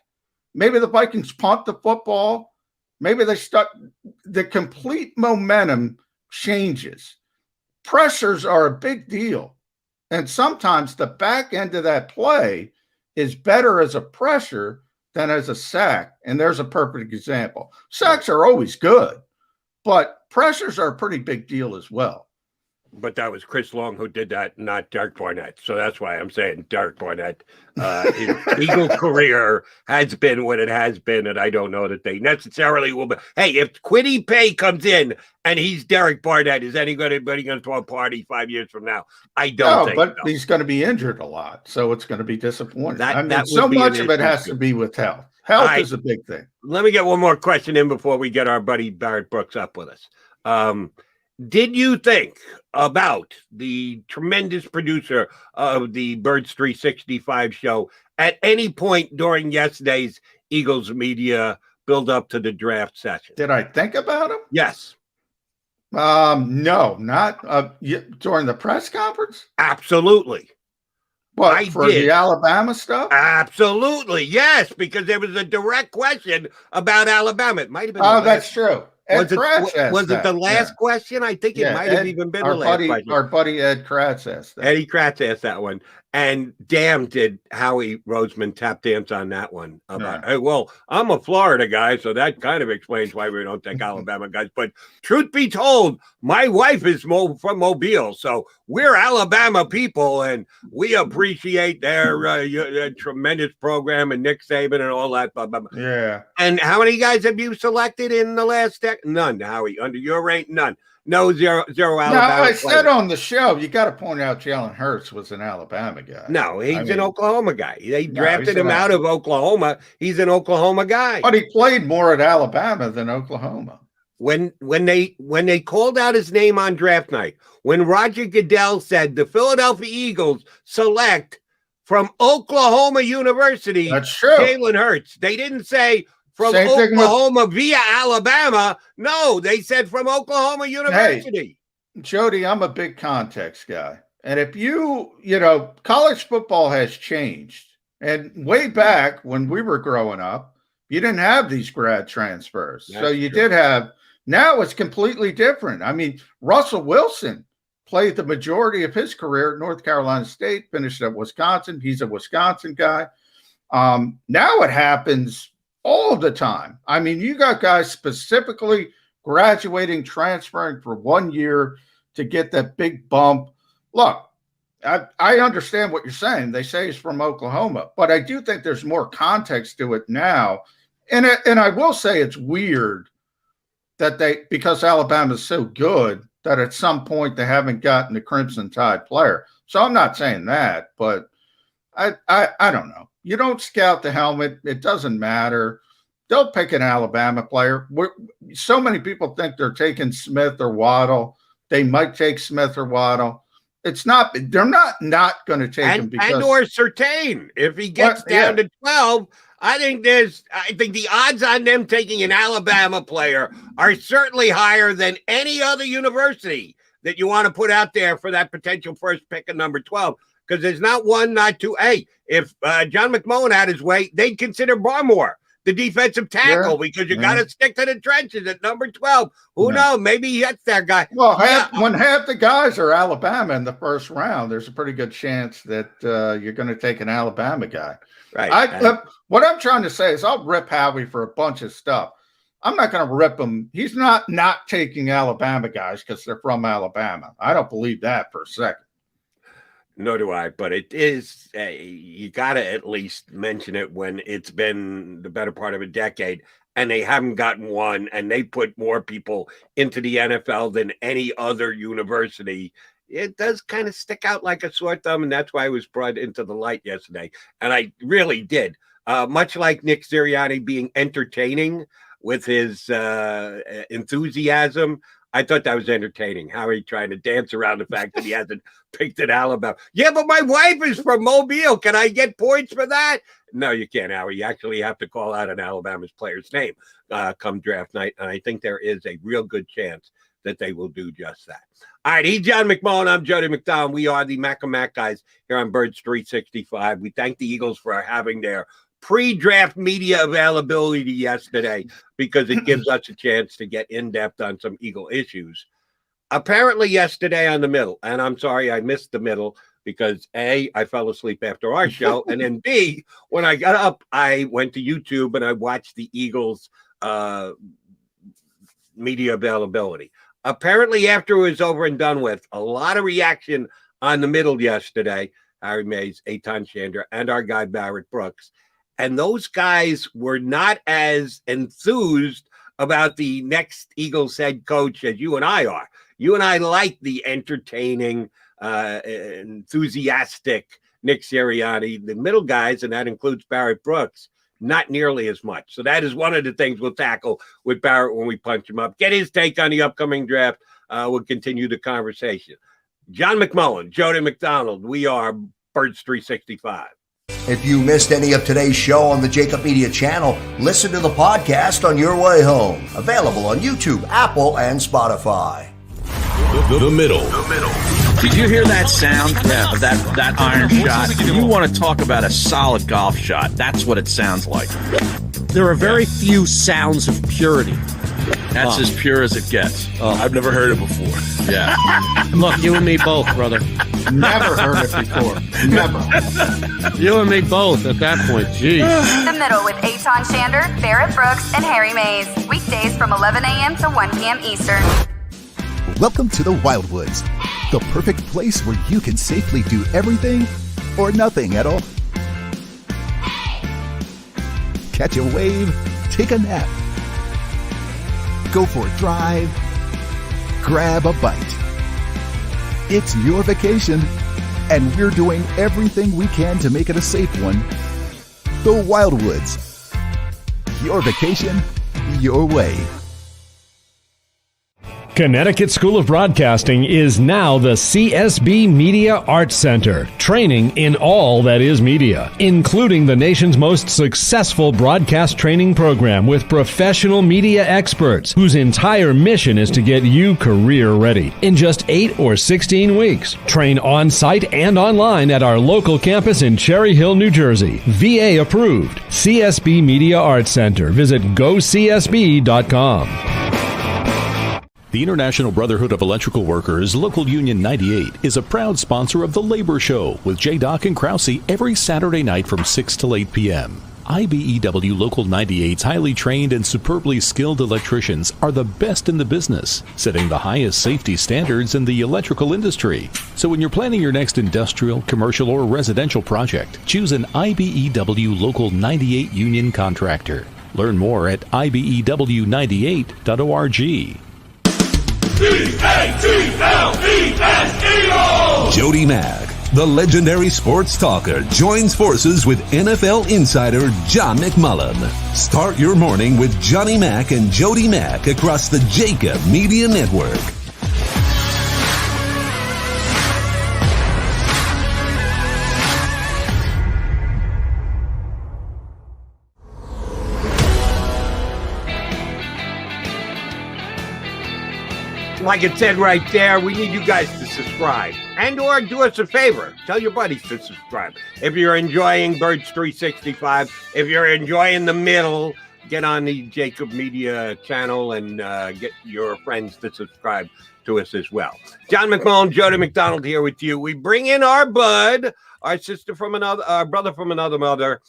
maybe the Vikings punt the football, maybe they start, the complete momentum changes. Pressures are a big deal. And sometimes the back end of that play is better as a pressure than as a sack. And there's a perfect example. Sacks are always good, but pressures are a pretty big deal as well. But that was Chris Long who did that, not Derek Barnett. So that's why I'm saying Derek Barnett. His Eagle career has been what it has been, and I don't know that they necessarily will be. Hey, if Quiddy Pay comes in and he's Derek Barnett, is anybody going to throw a party 5 years from now? I don't think but so. He's going to be injured a lot, so it's going to be disappointing. That so much of it has to be with health. Health is a big thing. Let me get one more question in before we get our buddy Barrett Brooks up with us. Did you think about the tremendous producer of the Birds 365 show at any point during yesterday's Eagles media build up to the draft session? Did I think about him? Yes. No, not during the press conference. Absolutely. What, for the Alabama stuff? Absolutely, yes, because there was a direct question about Alabama. It might have been. Oh, that's true. Was it the last question? I think it might have even been the last question. Our buddy Ed Kratz asked that. Eddie Kratz asked that one. And damn, did Howie Roseman tap dance on that one. About, hey, well, I'm a Florida guy, so that kind of explains why we don't take Alabama guys. But truth be told, my wife is from Mobile, so we're Alabama people, and we appreciate their tremendous program and Nick Saban and all that. Blah, blah, blah. Yeah. And how many guys have you selected in the last decade? None, Howie. Under your rank, none. No, zero Alabama. Now, I said on the show, you got to point out Jalen Hurts was an Alabama guy. No, he's an Oklahoma guy. They drafted him out of Oklahoma. He's an Oklahoma guy. But he played more at Alabama than Oklahoma. When they called out his name on draft night, when Roger Goodell said the Philadelphia Eagles select from Oklahoma University, that's true, Jalen Hurts, they didn't say from Same thing Oklahoma via Alabama. No, they said from Oklahoma University. Hey, Jody, I'm a big context guy. And if college football has changed. And way back when we were growing up, you didn't have these grad transfers. That's so you true. did have, now it's completely different. I mean, Russell Wilson played the majority of his career at North Carolina State, finished at Wisconsin. He's a Wisconsin guy. Now it happens all the time. I mean, you got guys specifically graduating, transferring for 1 year to get that big bump. Look, I understand what you're saying. They say he's from Oklahoma, but I do think there's more context to it now. And I will say it's weird that because Alabama's so good, that at some point they haven't gotten the Crimson Tide player. So I'm not saying that, but I don't know. You don't scout the helmet. It doesn't matter. They'll pick an Alabama player. So many people think they're taking Smith or Waddle. They might take Smith or Waddle. It's not. They're not going to take him because or Surtain. If he gets down to 12, I think the odds on them taking an Alabama player are certainly higher than any other university that you want to put out there for that potential first pick of number 12. Because there's not one, not two. Hey, if John McMullen had his way, they'd consider Barmore the defensive tackle because you got to stick to the trenches at number 12. Who knows? Maybe that's that guy. Well, when half the guys are Alabama in the first round, there's a pretty good chance that you're going to take an Alabama guy. Right. What I'm trying to say is I'll rip Howie for a bunch of stuff. I'm not going to rip him. He's not taking Alabama guys because they're from Alabama. I don't believe that for a second. Nor do I, but it is, you got to at least mention it when it's been the better part of a decade and they haven't gotten one and they put more people into the NFL than any other university. It does kind of stick out like a sore thumb, and that's why I was brought into the light yesterday. And I really did. Much like Nick Sirianni being entertaining with his enthusiasm, I thought that was entertaining. Howie trying to dance around the fact that he hasn't picked at Alabama. Yeah, but my wife is from Mobile. Can I get points for that? No, you can't, Howie. You actually have to call out an Alabama's player's name come draft night. And I think there is a real good chance that they will do just that. All right, he's John McMullen. I'm Jody McDonald. We are the Mac and Mac guys here on Birds 365. We thank the Eagles for having their pre-draft media availability yesterday because it gives us a chance to get in-depth on some Eagle issues. Apparently yesterday on the middle, and I'm sorry I missed the middle because A, I fell asleep after our show, and then B, when I got up, I went to YouTube and I watched the Eagles media availability. Apparently after it was over and done with, a lot of reaction on the middle yesterday, Harry Mays, Eitan Shander, and our guy Barrett Brooks. And those guys were not as enthused about the next Eagles head coach as you and I are. You and I like the entertaining, enthusiastic Nick Sirianni. The middle guys, and that includes Barrett Brooks, not nearly as much. So that is one of the things we'll tackle with Barrett when we punch him up. Get his take on the upcoming draft. We'll continue the conversation. John McMullen, Jody McDonald, we are Birds 365. If you missed any of today's show on the JAKIB Media channel, listen to the podcast on your way home. Available on YouTube, Apple, and Spotify. The middle. Did you hear that sound of that iron shot? You want to talk about a solid golf shot. That's what it sounds like. There are very few sounds of purity. That's as pure as it gets. I've never heard it before. Yeah. Look, you and me both, brother. Never heard it before. Never. You and me both at that point. Jeez. The Middle with Eitan Shander, Barrett Brooks, and Harry Mays. Weekdays from 11 a.m. to 1 p.m. Eastern. Welcome to the Wildwoods, the perfect place where you can safely do everything or nothing at all. Catch a wave, take a nap, go for a drive, grab a bite. It's your vacation, and we're doing everything we can to make it a safe one. The Wildwoods. Your vacation, your way. Connecticut School of Broadcasting is now the CSB Media Arts Center, training in all that is media, including the nation's most successful broadcast training program with professional media experts whose entire mission is to get you career ready in just 8 or 16 weeks. Train on-site and online at our local campus in Cherry Hill, New Jersey. VA approved. CSB Media Arts Center. Visit gocsb.com. The International Brotherhood of Electrical Workers, Local Union 98, is a proud sponsor of The Labor Show with J. and Krause every Saturday night from 6 to 8 p.m. IBEW Local 98's highly trained and superbly skilled electricians are the best in the business, setting the highest safety standards in the electrical industry. So when you're planning your next industrial, commercial, or residential project, choose an IBEW Local 98 union contractor. Learn more at IBEW98.org. Jody Mack, the legendary sports talker, joins forces with NFL insider John McMullen. Start your morning with Johnny Mack and Jody Mack across the JAKIB Media Network. Like it said right there, we need you guys to subscribe and or do us a favor. Tell your buddies to subscribe. If you're enjoying Birds 365, if you're enjoying the middle, get on the JAKIB Media channel and get your friends to subscribe to us as well. John McMullen, Jody McDonald here with you. We bring in our bud, our sister from another, our brother from another mother,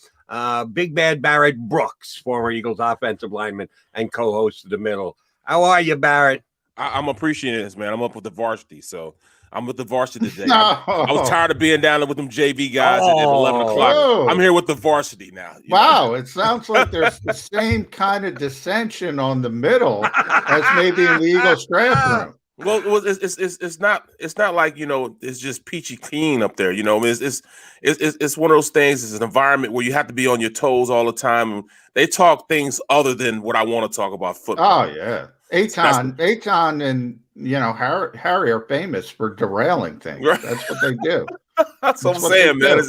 Big Bad Barrett Brooks, former Eagles offensive lineman and co-host of The Middle. How are you, Barrett? I'm appreciating this, man. I'm up with the varsity, so I'm with the varsity today. I was tired of being down there with them JV guys at 11 o'clock. Whoa. I'm here with the varsity now. Wow, it sounds like there's the same kind of dissension on the middle as maybe in the Eagles draft room. Well, it's not like, you know, it's just peachy clean up there. You know, it's one of those things. It's an environment where you have to be on your toes all the time. They talk things other than what I want to talk about football. Oh yeah. Aton and Harry are famous for derailing things. Right. That's what they do. That's what I'm saying, man.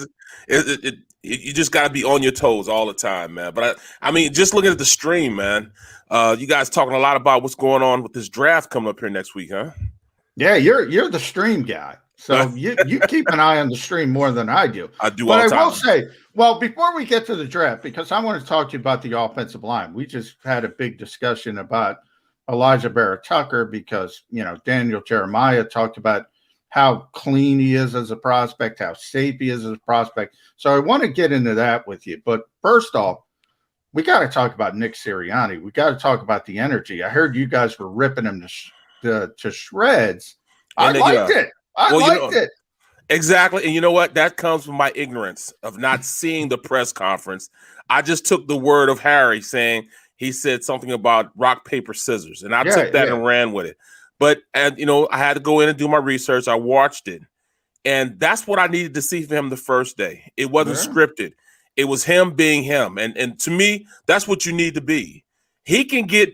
You just got to be on your toes all the time, man. But I mean, just looking at the stream, man. You guys talking a lot about what's going on with this draft coming up here next week, huh? Yeah, you're the stream guy, so you keep an eye on the stream more than I do. I do, but all the time. I will say, well, before we get to the draft, because I want to talk to you about the offensive line. We just had a big discussion about Elijah Barrett Tucker because, you know, Daniel Jeremiah talked about how clean he is as a prospect, how safe he is as a prospect. So I want to get into that with you. But first off, we got to talk about Nick Sirianni. We got to talk about the energy. I heard you guys were ripping him to shreds. I liked it. I liked it. Exactly. And you know what? That comes from my ignorance of not seeing the press conference. I just took the word of Harry saying, he said something about rock, paper, scissors, and I took that and ran with it. But, you know, I had to go in and do my research. I watched it, and that's what I needed to see from him the first day. It wasn't scripted. It was him being him, and to me, that's what you need to be. He can get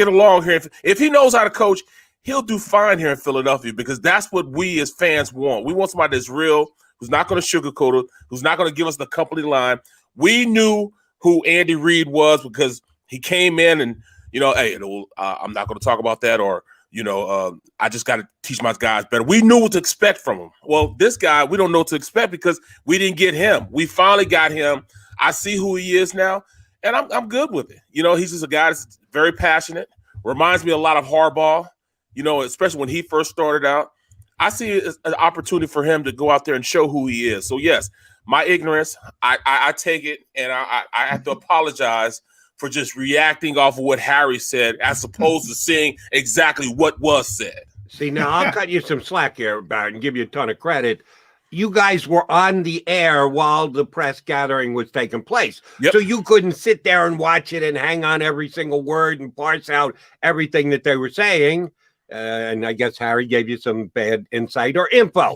along here. If he knows how to coach, he'll do fine here in Philadelphia because that's what we as fans want. We want somebody that's real, who's not going to sugarcoat it, who's not going to give us the company line. We knew who Andy Reid was because he came in and, you know, hey, I'm not going to talk about that, or, you know, I just got to teach my guys better. We knew what to expect from him. Well, this guy, we don't know what to expect because we didn't get him. We finally got him. I see who he is now, and I'm good with it. You know, he's just a guy that's very passionate, reminds me a lot of Harbaugh, you know, especially when he first started out. I see an opportunity for him to go out there and show who he is. So, yes, my ignorance, I take it, and I have to apologize for just reacting off of what Harry said as opposed to seeing exactly what was said. See, now I'll cut you some slack here, Barrett, and give you a ton of credit. You guys were on the air while the press gathering was taking place. Yep. So you couldn't sit there and watch it and hang on every single word and parse out everything that they were saying. And I guess Harry gave you some bad insight or info.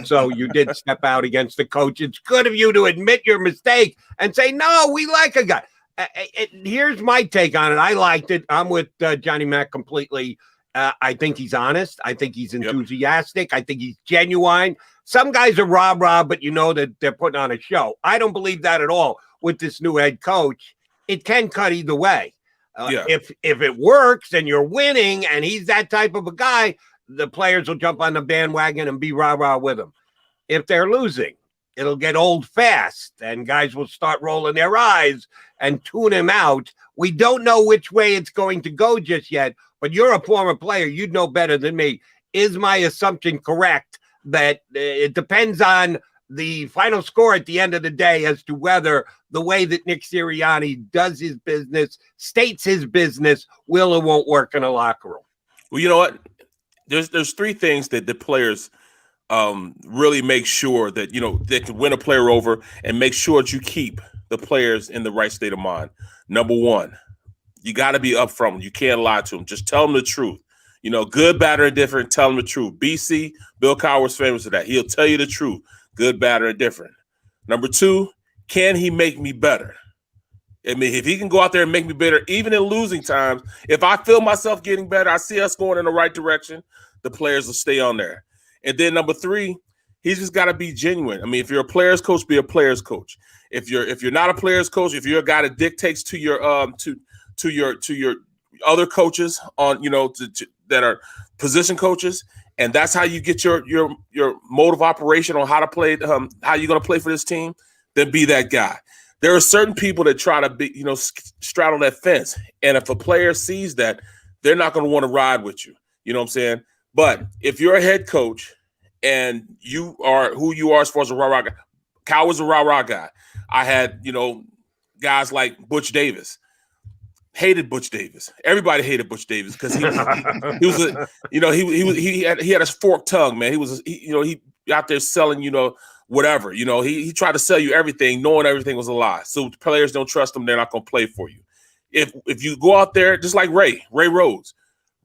So you did step out against the coach. It's good of you to admit your mistake and say, no, we like a guy. Here's my take on it. I liked it. I'm with Johnny Mack completely. I think he's honest. I think he's enthusiastic. I think he's genuine. Some guys are rah-rah, but you know that they're putting on a show. I don't believe that at all with this new head coach. It can cut either way. If it works and you're winning and he's that type of a guy, the players will jump on the bandwagon and be rah-rah with him. If they're losing, it'll get old fast and guys will start rolling their eyes and tune him out. We don't know which way it's going to go just yet, but you're a former player. You'd know better than me. Is my assumption correct that it depends on the final score at the end of the day as to whether the way that Nick Sirianni does his business, states his business, will or won't work in a locker room? Well, you know what? There's three things that the players really make sure that, they can win a player over and make sure that you keep the players in the right state of mind. Number one, you got to be upfront. You can't lie to them. Just tell them the truth. Good, bad, or indifferent, tell them the truth. BC, Bill Cowher's famous for that. He'll tell you the truth. Good, bad, or indifferent. Number two, can he make me better? I mean, if he can go out there and make me better, even in losing times, if I feel myself getting better, I see us going in the right direction, the players will stay on there. And then number three, he's just got to be genuine. I mean, if you're a player's coach, be a player's coach. If you're not a player's coach, if you're a guy that dictates to your to your other coaches on that are position coaches, and that's how you get your mode of operation on how to play, how you're going to play for this team, then be that guy. There are certain people that try to be, straddle that fence, and if a player sees that, they're not going to want to ride with you. You know what I'm saying? But if you're a head coach and you are who you are as far as a rah-rah guy, Cal was a rah-rah guy. I had, guys like Butch Davis. Hated Butch Davis. Everybody hated Butch Davis because he had a forked tongue, man. He out there selling, whatever. He tried to sell you everything, knowing everything was a lie. So the players don't trust him, they're not going to play for you. If you go out there, just like Ray Rhodes.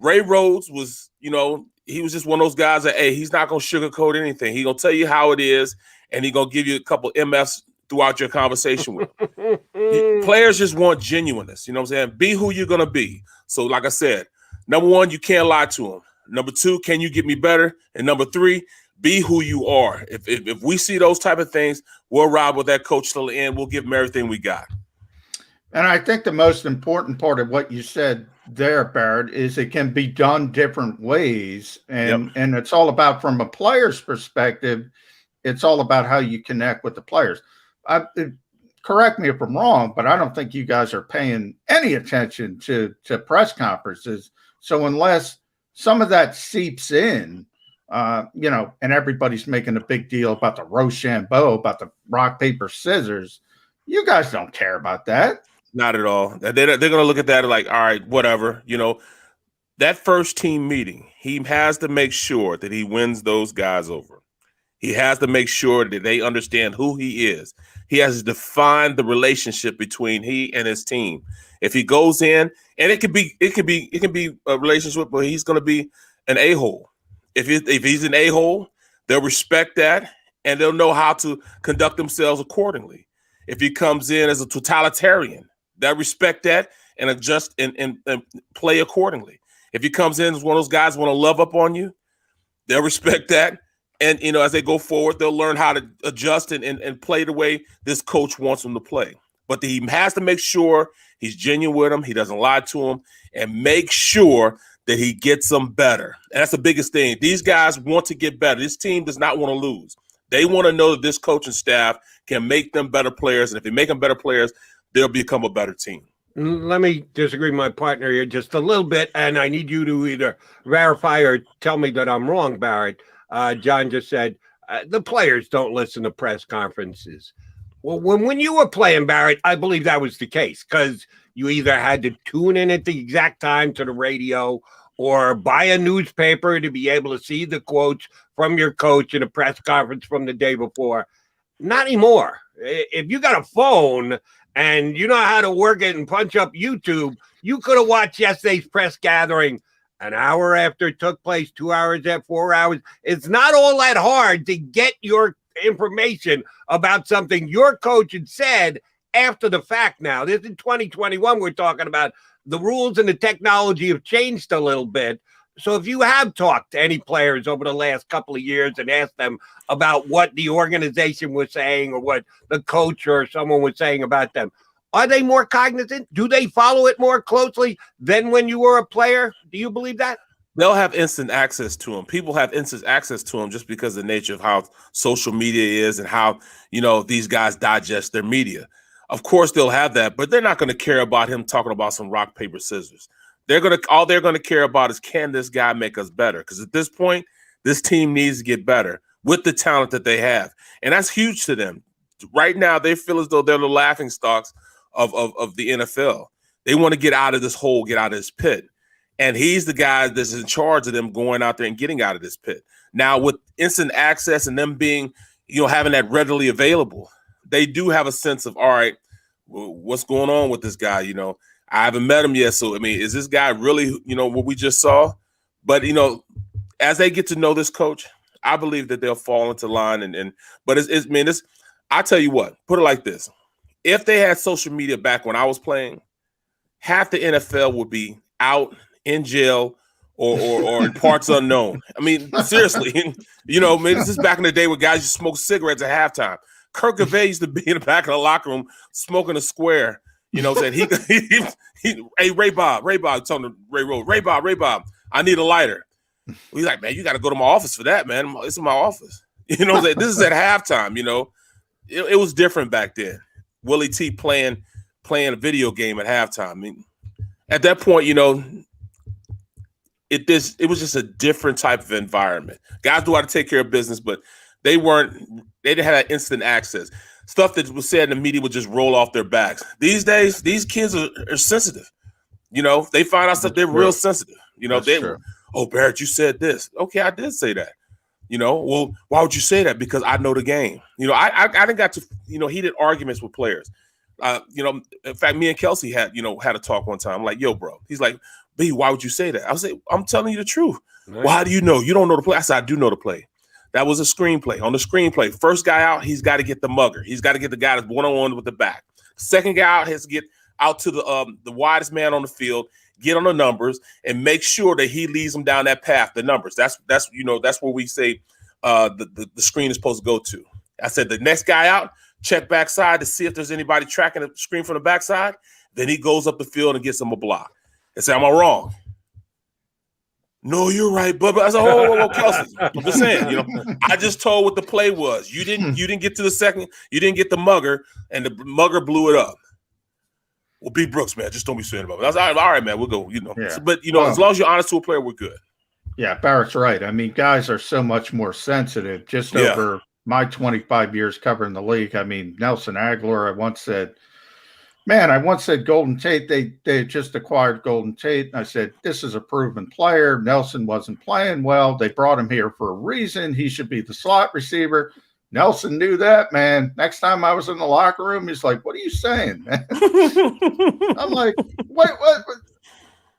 Ray Rhodes was, he was just one of those guys that, hey, he's not going to sugarcoat anything. He's going to tell you how it is, and he's going to give you a couple MFs throughout your conversation with him. Players just want genuineness. You know what I'm saying? Be who you're going to be. So like I said, number one, you can't lie to them. Number two, can you get me better? And number three, be who you are. If we see those type of things, we'll ride with that coach till the end. We'll give him everything we got. And I think the most important part of what you said there, Barrett, is it can be done different ways. And it's all about, from a player's perspective, it's all about how you connect with the players. Correct me if I'm wrong, but I don't think you guys are paying any attention to press conferences. So unless some of that seeps in, and everybody's making a big deal about the Rochambeau, about the rock, paper, scissors, you guys don't care about that. Not at all. They're going to look at that like, all right, whatever. That first team meeting, he has to make sure that he wins those guys over. He has to make sure that they understand who he is. He has to define the relationship between he and his team. If he goes in, and it can be a relationship where he's going to be an a-hole. If he's an a-hole, they'll respect that, and they'll know how to conduct themselves accordingly. If he comes in as a totalitarian, they'll respect that and adjust and play accordingly. If he comes in as one of those guys who want to love up on you, they'll respect that. And, as they go forward, they'll learn how to adjust and play the way this coach wants them to play. But he has to make sure he's genuine with them. He doesn't lie to them, and make sure that he gets them better. And that's the biggest thing. These guys want to get better. This team does not want to lose. They want to know that this coaching staff can make them better players. And if they make them better players, they'll become a better team. Let me disagree with my partner here just a little bit, and I need you to either verify or tell me that I'm wrong, Barrett. John just said the players don't listen to press conferences. Well, when you were playing, Barrett, I believe that was the case because you either had to tune in at the exact time to the radio or buy a newspaper to be able to see the quotes from your coach in a press conference from the day before. Not anymore. If you got a phone and you know how to work it and punch up YouTube, you could have watched yesterday's press gathering an hour after it took place, 2 hours after, 4 hours. It's not all that hard to get your information about something your coach had said after the fact. Now, this is 2021 we're talking about. The rules and the technology have changed a little bit. So if you have talked to any players over the last couple of years and asked them about what the organization was saying or what the coach or someone was saying about them, are they more cognizant? Do they follow it more closely than when you were a player? Do you believe that? They'll have instant access to them. People have instant access to them just because of the nature of how social media is and how, these guys digest their media. Of course, they'll have that, but they're not going to care about him talking about some rock, paper, scissors. All they're going to care about is, can this guy make us better? Because at this point, this team needs to get better with the talent that they have. And that's huge to them. Right now, they feel as though they're the laughing stocks of the NFL. They want to get out of this hole, get out of this pit. And he's the guy that's in charge of them going out there and getting out of this pit. Now, with instant access and them being, having that readily available, they do have a sense of, all right, what's going on with this guy? I haven't met him yet. So, is this guy really, what we just saw? But, as they get to know this coach, I believe that they'll fall into line. But I tell you what, put it like this. If they had social media back when I was playing, half the NFL would be out in jail or in parts unknown. Seriously, this is back in the day where guys used to smoke cigarettes at halftime. Kurt Gavay used to be in the back of the locker room smoking a square. Said hey, Ray Bob, telling Ray Bob, I need a lighter. He's like, man, you got to go to my office for that, man. It's in my office. This is at halftime. It was different back then. Willie T playing a video game at halftime. At that point, it was just a different type of environment. Guys knew how to take care of business, but they didn't have that instant access. Stuff that was said in the media would just roll off their backs. These days, these kids are sensitive. They find out stuff, they're real sensitive. Oh, Barrett, you said this. Okay, I did say that. Well, why would you say that? Because I know the game. I didn't got to, heated arguments with players. In fact, me and Kelsey had a talk one time. I'm like, yo, bro. He's like, B, why would you say that? I was like, I'm telling you the truth. Right. Well, how do you know? You don't know the play. I said, I do know the play. That was a screenplay. On the screenplay, first guy out, he's got to get the mugger. He's got to get the guy that's one-on-one with the back. Second guy out has to get out to the widest man on the field, get on the numbers, and make sure that he leads them down that path, the numbers. That's where we say the screen is supposed to go to. I said the next guy out, check backside to see if there's anybody tracking the screen from the backside. Then he goes up the field and gets him a block. And say, am I wrong? No, you're right, Bubba. I said, whoa, Kelsey. I'm just saying, I just told what the play was. You didn't get to the second, you didn't get the mugger, and the mugger blew it up. Well, B. Brooks, man, just don't be saying about it. I was all right, man, we'll go, Yeah. But as long as you're honest to a player, we're good. Yeah, Barrett's right. Guys are so mumuch more sensitive just over my 25 years covering the league. Nelson Aguilar, I once said Golden Tate, they had just acquired Golden Tate. And I said, this is a proven player. Nelson wasn't playing well. They brought him here for a reason. He should be the slot receiver. Nelson knew that, man. Next time I was in the locker room, he's like, what are you saying, man? I'm like, what?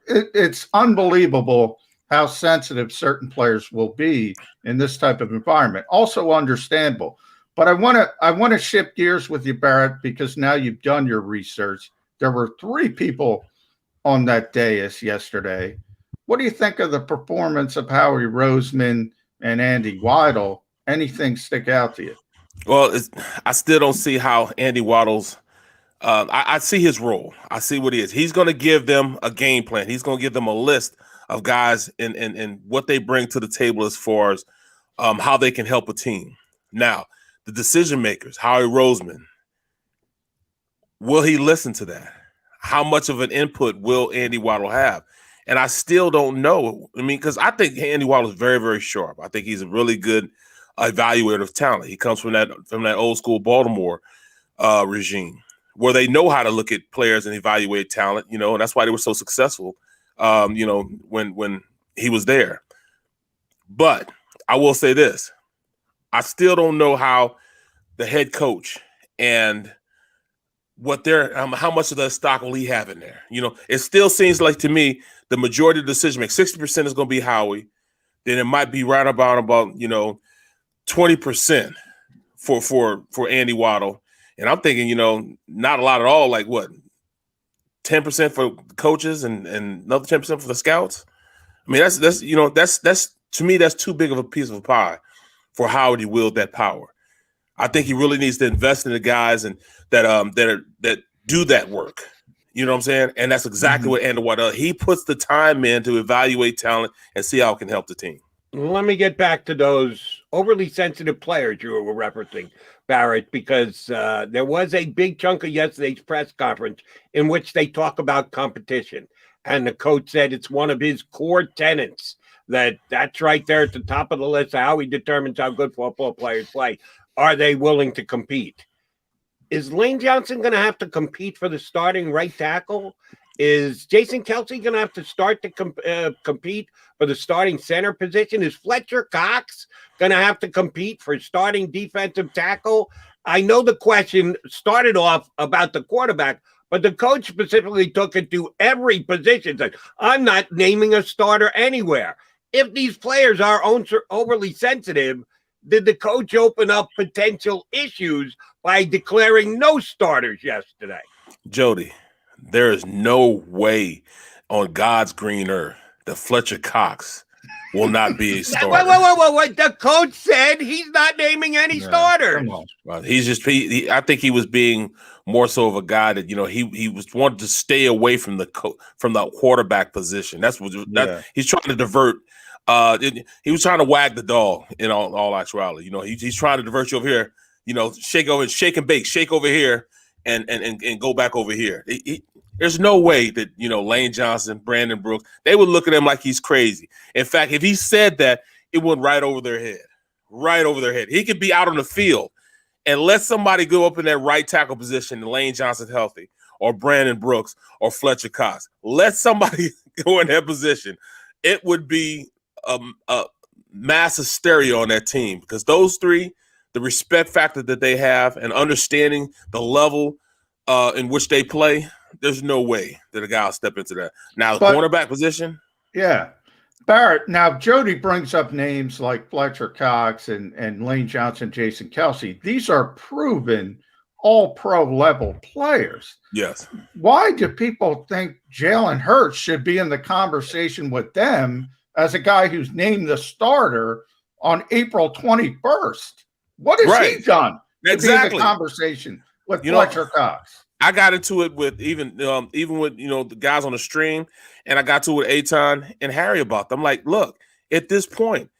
It's unbelievable how sensitive certain players will be in this type of environment. Also understandable. But I want to shift gears with you, Barrett, because now you've done your research. There were 3 people on that dais yesterday. What do you think of the performance of Howie Roseman and Andy Weidl? Anything stick out to you? Well, I still don't see how Andy Weidl's I see his role. I see what he is. He's going to give them a game plan. He's going to give them a list of guys and what they bring to the table as far as how they can help a team. Now, the decision makers, Howie Roseman, will he listen to that? How much of an input will Andy Weidl have? And I still don't know. Because I think Andy Weidl is very, very sharp. I think he's a really good evaluator of talent. He comes from that old school Baltimore regime where they know how to look at players and evaluate talent, and that's why they were so successful, when he was there. But I will say this. I still don't know how the head coach and what how much of the stock will he have in there. It still seems like to me the majority of the decision make 60% is going to be Howie. Then it might be right about 20% for Andy Weidl. And I'm thinking, not a lot at all. Like what, 10% for coaches and another 10% for the scouts? I mean, that's to me, that's too big of a piece of a pie for Howard to wield that power. I think he really needs to invest in the guys and that do that work. You know what I'm saying? And that's exactly what Andrew White does. He puts the time in to evaluate talent and see how it can help the team. Let me get back to those overly sensitive players you were referencing, Barrett, because there was a big chunk of yesterday's press conference in which they talk about competition. And the coach said it's one of his core tenets that's right there at the top of the list of how he determines how good football players play. Are they willing to compete? Is Lane Johnson going to have to compete for the starting right tackle? Is Jason Kelce going to have to start to compete for the starting center position? Is Fletcher Cox going to have to compete for starting defensive tackle? I know the question started off about the quarterback, but the coach specifically took it to every position. Said, I'm not naming a starter anywhere. If these players are overly sensitive, did the coach open up potential issues by declaring no starters yesterday? Jody, there is no way on God's green earth that Fletcher Cox will not be a starter. Wait. The coach said he's not naming any starters. Well, I think he was being more so of a guy that, he was wanted to stay away from the quarterback position. He's trying to divert. He was trying to wag the dog in all actuality. He's trying to divert you over here, shake and bake, shake over here and go back over here. There's no way that, Lane Johnson, Brandon Brooks, they would look at him like he's crazy. In fact, if he said that, it went right over their head. He could be out on the field and let somebody go up in that right tackle position and Lane Johnson's healthy, or Brandon Brooks or Fletcher Cox. Let somebody go in that position. It would be a mass hysteria on that team, because those three, the respect factor that they have and understanding the level in which they play, there's no way that a guy will step into that. Now, the cornerback position. Yeah. Barrett, now Jody brings up names like Fletcher Cox and Lane Johnson, Jason Kelce. These are proven all-pro level players. Yes. Why do people think Jalen Hurts should be in the conversation with them as a guy who's named the starter on April 21st? What has he done to be in the conversation with Fletcher Cox? I got into it with even with the guys on the stream, and I got to it with Aton and Harry about them. I'm like, look, at this point,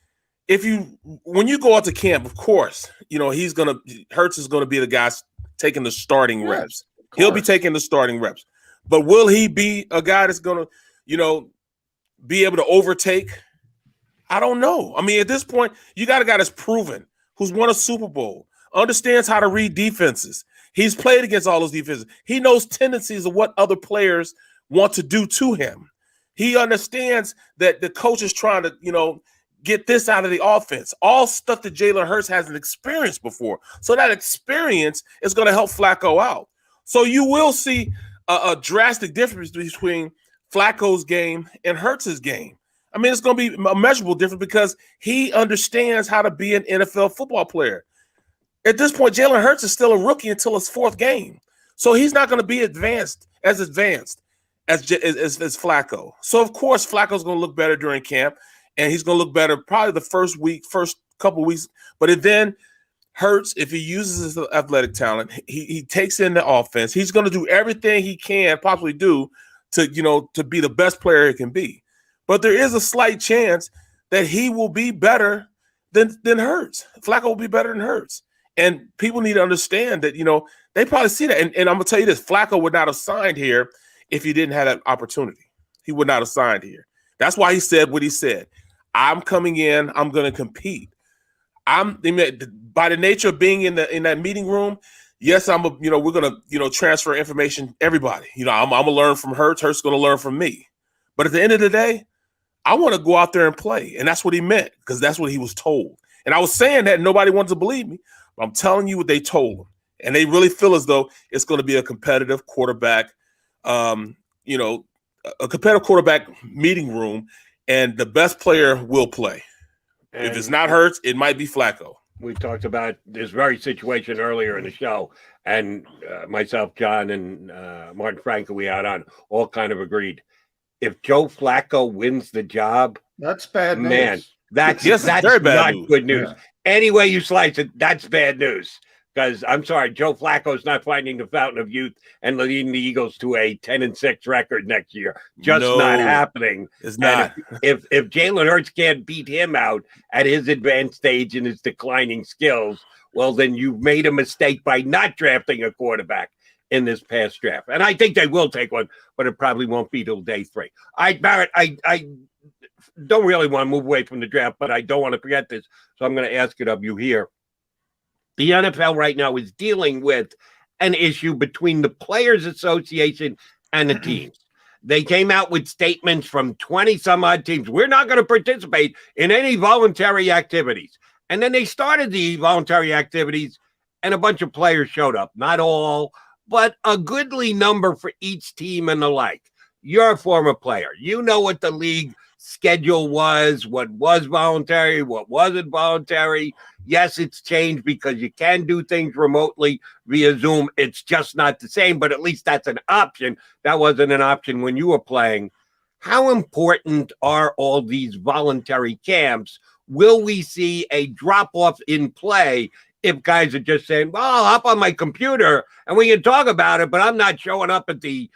when you go out to camp, of course, Hurts is gonna be the guy taking the starting reps. He'll be taking the starting reps, but will he be a guy that's gonna be able to overtake? I don't know. I mean, at this point, you got a guy that's proven, who's won a Super Bowl, understands how to read defenses. He's played against all those defenses. He knows tendencies of what other players want to do to him. He understands that the coach is trying to, get this out of the offense. All stuff that Jalen Hurts hasn't experienced before. So that experience is going to help Flacco out. So you will see a drastic difference between Flacco's game and Hurts's game. I mean, it's going to be a measurable difference because he understands how to be an NFL football player. At this point, Jalen Hurts is still a rookie until his fourth game. So he's not going to be advanced as Flacco. So, of course, Flacco's going to look better during camp, and he's going to look better probably the first couple of weeks. But then Hurts, if he uses his athletic talent, he takes in the offense. He's going to do everything he can possibly do to be the best player he can be. But there is a slight chance that he will be better than Hurts. Flacco will be better than Hurts. And people need to understand that, they probably see that. And I'm going to tell you this, Flacco would not have signed here if he didn't have that opportunity. He would not have signed here. That's why he said what he said. I'm coming in. I'm going to compete. By the nature of being in that meeting room, yes, we're going to, transfer information, everybody. I'm going to learn from Hurts. Hurts is going to learn from me. But at the end of the day, I want to go out there and play. And that's what he meant, because that's what he was told. And I was saying that and nobody wanted to believe me. I'm telling you what they told him, and they really feel as though it's going to be a competitive quarterback, a competitive quarterback meeting room, and the best player will play. And if it's not Hurts, it might be Flacco. We talked about this very situation earlier in the show, and myself, John, and Martin Franco, we out on all kind of agreed. if Joe Flacco wins the job, that's bad news. Man, that's very bad not news. good news. Yeah. Any way you slice it, that's bad news. Because I'm sorry, Joe Flacco's not finding the fountain of youth and leading the Eagles to a 10-6 record next year. Just not happening. It's not. If Jalen Hurts can't beat him out at his advanced stage and his declining skills, well, then you've made a mistake by not drafting a quarterback in this past draft. And I think they will take one, but it probably won't be till day 3. Barrett, I don't really want to move away from the draft, but I don't want to forget this. So I'm going to ask it of you here. The NFL right now is dealing with an issue between the Players Association and the teams. They came out with statements from 20-some-odd teams. We're not going to participate in any voluntary activities. And then they started the voluntary activities, and a bunch of players showed up. Not all, but a goodly number for each team and the like. You're a former player. You know what the league schedule was, what was voluntary, what wasn't voluntary. Yes, it's changed because you can do things remotely via Zoom. It's just not the same, but at least that's an option. That wasn't an option when you were playing. How important are all these voluntary camps? Will we see a drop-off in play if guys are just saying, well, I'll hop on my computer and we can talk about it, but I'm not showing up at the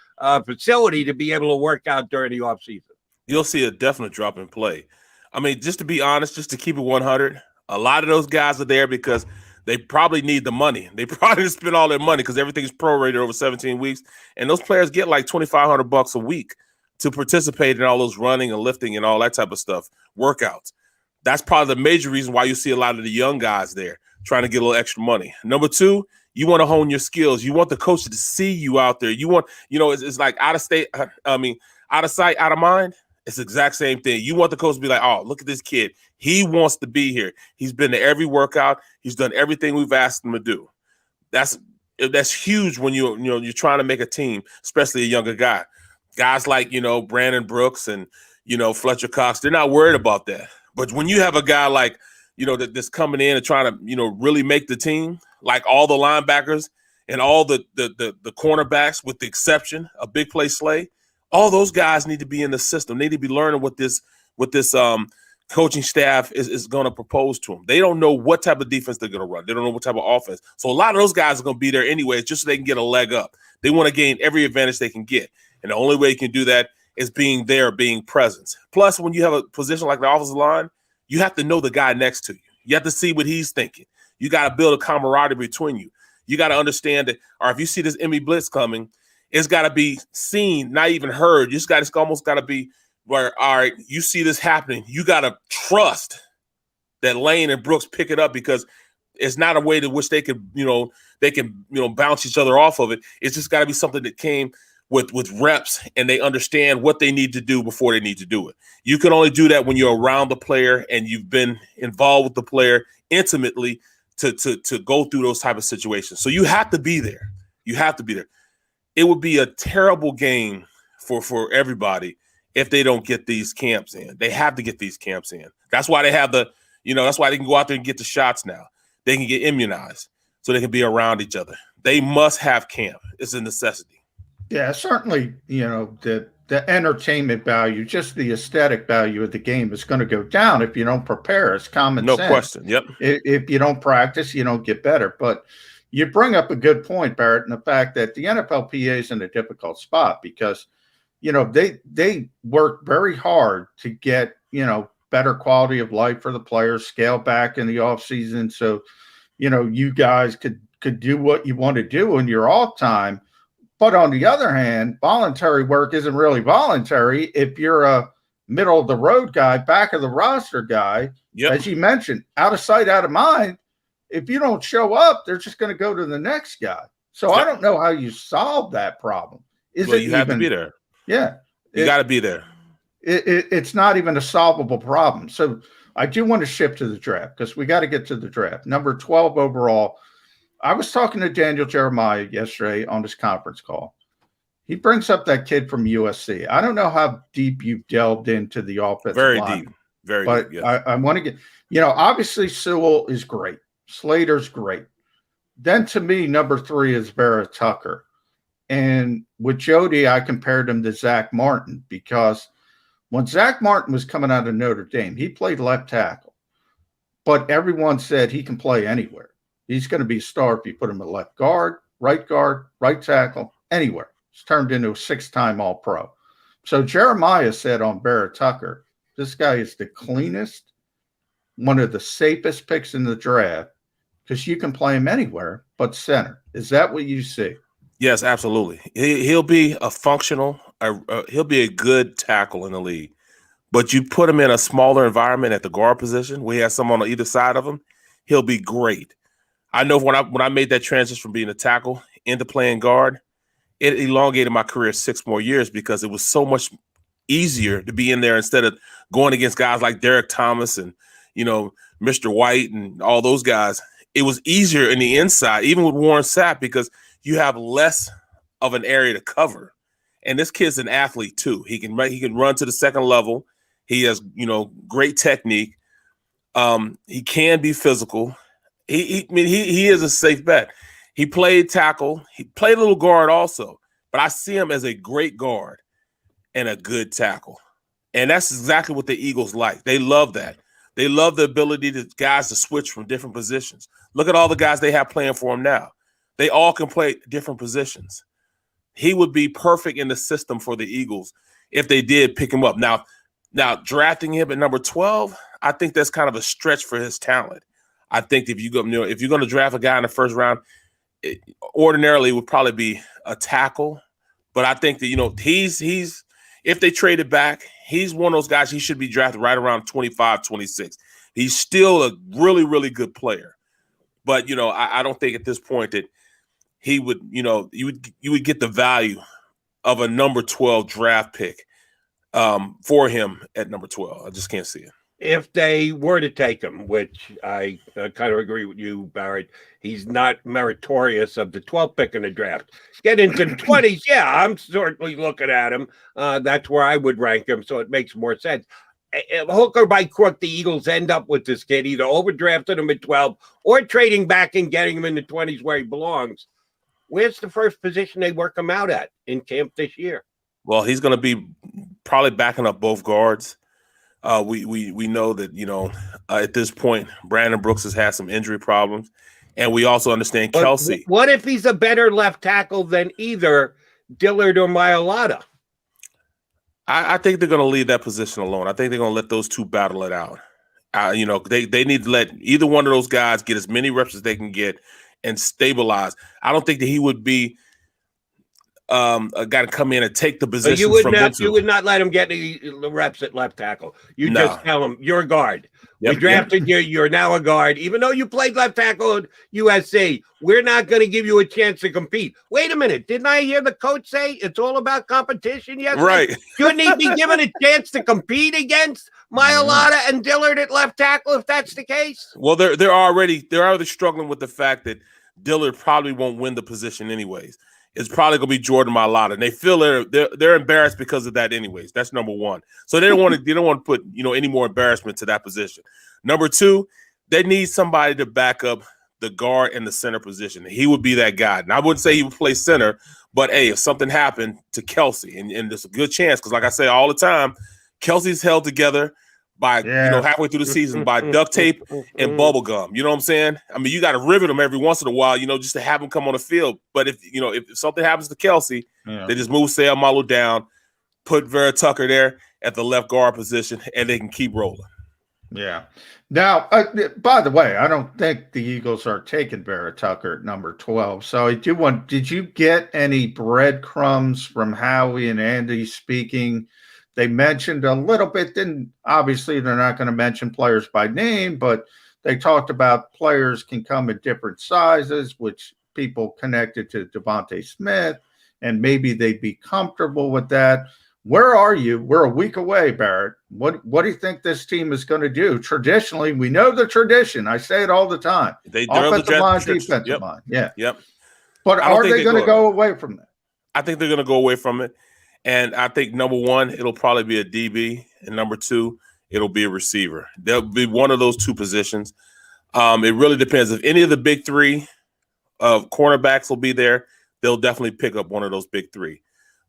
facility to be able to work out during the offseason? You'll see a definite drop in play. I mean, just to be honest, just to keep it 100, a lot of those guys are there because they probably need the money. They probably spend all their money because everything's prorated over 17 weeks. And those players get like $2,500 a week to participate in all those running and lifting and all that type of stuff, workouts. That's probably the major reason why you see a lot of the young guys there trying to get a little extra money. Number 2, you want to hone your skills. You want the coach to see you out there. You want, it's like out of state. Out of sight, out of mind. It's the exact same thing. You want the coach to be like, oh, look at this kid. He wants to be here. He's been to every workout. He's done everything we've asked him to do. That's huge when you're trying to make a team, especially a younger guy. Guys like, Brandon Brooks and, Fletcher Cox, they're not worried about that. But when you have a guy like, that's coming in and trying to, really make the team, like all the linebackers and all the cornerbacks, with the exception of Big Play Slay, all those guys need to be in the system. They need to be learning what this coaching staff is going to propose to them. They don't know what type of defense they're going to run. They don't know what type of offense. So a lot of those guys are going to be there anyways, just so they can get a leg up. They want to gain every advantage they can get. And the only way you can do that is being there, being present. Plus, when you have a position like the offensive line, you have to know the guy next to you. You have to see what he's thinking. You got to build a camaraderie between you. You got to understand that, or if you see this Emmy blitz coming, it's got to be seen, not even heard. It's almost got to be where, all right, you see this happening. You got to trust that Lane and Brooks pick it up, because it's not a way to which they can bounce each other off of it. It's just got to be something that came with reps, and they understand what they need to do before they need to do it. You can only do that when you're around the player and you've been involved with the player intimately to go through those type of situations. So you have to be there. You have to be there. It would be a terrible game for everybody if they don't get these camps in. They have to get these camps in. That's why they have that's why they can go out there and get the shots now. They can get immunized so they can be around each other. They must have camp. It's a necessity. Yeah, certainly, the entertainment value, just the aesthetic value of the game is going to go down if you don't prepare. It's common sense. No question. Yep. If you don't practice, you don't get better. But you bring up a good point, Barrett, and the fact that the NFLPA is in a difficult spot because, they work very hard to get, better quality of life for the players, scale back in the offseason. So, you guys could do what you want to do in your off time. But on the other hand, voluntary work isn't really voluntary if you're a middle of the road guy, back of the roster guy, as you mentioned, out of sight, out of mind. If you don't show up, they're just going to go to the next guy. So I don't know how you solve that problem. You have to be there. Yeah. You got to be there. It's not even a solvable problem. So I do want to shift to the draft because we got to get to the draft. Number 12 overall. I was talking to Daniel Jeremiah yesterday on this conference call. He brings up that kid from USC. I don't know how deep you've delved into the offensive line. Very deep. Yeah. I want to get, obviously Sewell is great. Slater's great. Then to me, number 3 is Barrett Tucker. And with Jody, I compared him to Zack Martin because when Zack Martin was coming out of Notre Dame, he played left tackle, but everyone said he can play anywhere. He's going to be a star if you put him at left guard, right tackle, anywhere. He's turned into a 6-time All-Pro. So Jeremiah said on Barrett Tucker, this guy is the cleanest, one of the safest picks in the draft because you can play him anywhere but center. Is that what you see? Yes, absolutely. He'll be a functional, he'll be a good tackle in the league. But you put him in a smaller environment at the guard position, where he has someone on either side of him, he'll be great. I know when I made that transition from being a tackle into playing guard, it elongated my career 6 more years because it was so much easier to be in there instead of going against guys like Derek Thomas and, Mr. White and all those guys. It was easier in the inside, even with Warren Sapp, because you have less of an area to cover. And this kid's an athlete too. He can run to the second level. He has, great technique. He can be physical. He is a safe bet. He played tackle. He played a little guard also, but I see him as a great guard and a good tackle. And that's exactly what the Eagles like. They love that. They love the ability to guys to switch from different positions. Look at all the guys they have playing for him now. They all can play different positions. He would be perfect in the system for the Eagles if they did pick him up. Now drafting him at number 12, I think that's kind of a stretch for his talent. I think if you're going to draft a guy in the first round, ordinarily it would probably be a tackle. But I think that, he's if they trade it back, he's one of those guys, he should be drafted right around 25, 26. He's still a really, really good player. But, I don't think at this point that he would, you would get the value of a number 12 draft pick for him at number 12. I just can't see it. If they were to take him, which I kind of agree with you, Barrett, he's not meritorious of the 12th pick in the draft. Get into the 20s, yeah, I'm certainly looking at him. That's where I would rank him, so it makes more sense. Hook or by crook, the Eagles end up with this kid, either overdrafting him at 12 or trading back and getting him in the 20s where he belongs. Where's the first position they work him out at in camp this year? Well, he's going to be probably backing up both guards. We know that, at this point, Brandon Brooks has had some injury problems, and we also understand Kelsey. What if he's a better left tackle than either Dillard or Mailata? I think they're going to leave that position alone. I think they're going to let those two battle it out. They need to let either one of those guys get as many reps as they can get and stabilize. I don't think that he would be a guy to come in and take the position. You would not let him get the reps at left tackle. You just tell him you're a guard. We drafted you. You're now a guard. Even though you played left tackle at USC, we're not going to give you a chance to compete. Wait a minute. Didn't I hear the coach say it's all about competition yesterday? Right. Shouldn't he be given a chance to compete against Mailata and Dillard at left tackle if that's the case? Well, they're already struggling with the fact that Dillard probably won't win the position anyways. It's probably going to be Jordan Mailata, and they feel they're embarrassed because of that anyways. That's number one. So they don't want to put any more embarrassment to that position. Number two, they need somebody to back up the guard and the center position. He would be that guy. And I wouldn't say he would play center, but hey, if something happened to Kelsey, and there's a good chance, because like I say all the time, Kelsey's held together by halfway through the season by duct tape and bubble gum. You know what I'm saying? I mean, you got to rivet them every once in a while, just to have them come on the field. But if something happens to Kelsey, they just move Sayal Malo down, put Vera Tucker there at the left guard position, and they can keep rolling. Yeah. Now, by the way, I don't think the Eagles are taking Vera Tucker at number 12. So did you get any breadcrumbs from Howie and Andy speaking? They mentioned a little bit, obviously they're not going to mention players by name, but they talked about players can come in different sizes, which people connected to Devontae Smith, and maybe they'd be comfortable with that. Where are you? We're a week away, Barrett. What do you think this team is going to do? Traditionally, we know the tradition. I say it all the time. Offensive line, defensive line. Yeah. Yep. But are they going to go away from that? I think they're going to go away from it. And I think number one, it'll probably be a DB. And number two, it'll be a receiver. There'll be one of those two positions. It really depends. If any of the big three of cornerbacks will be there, they'll definitely pick up one of those big three.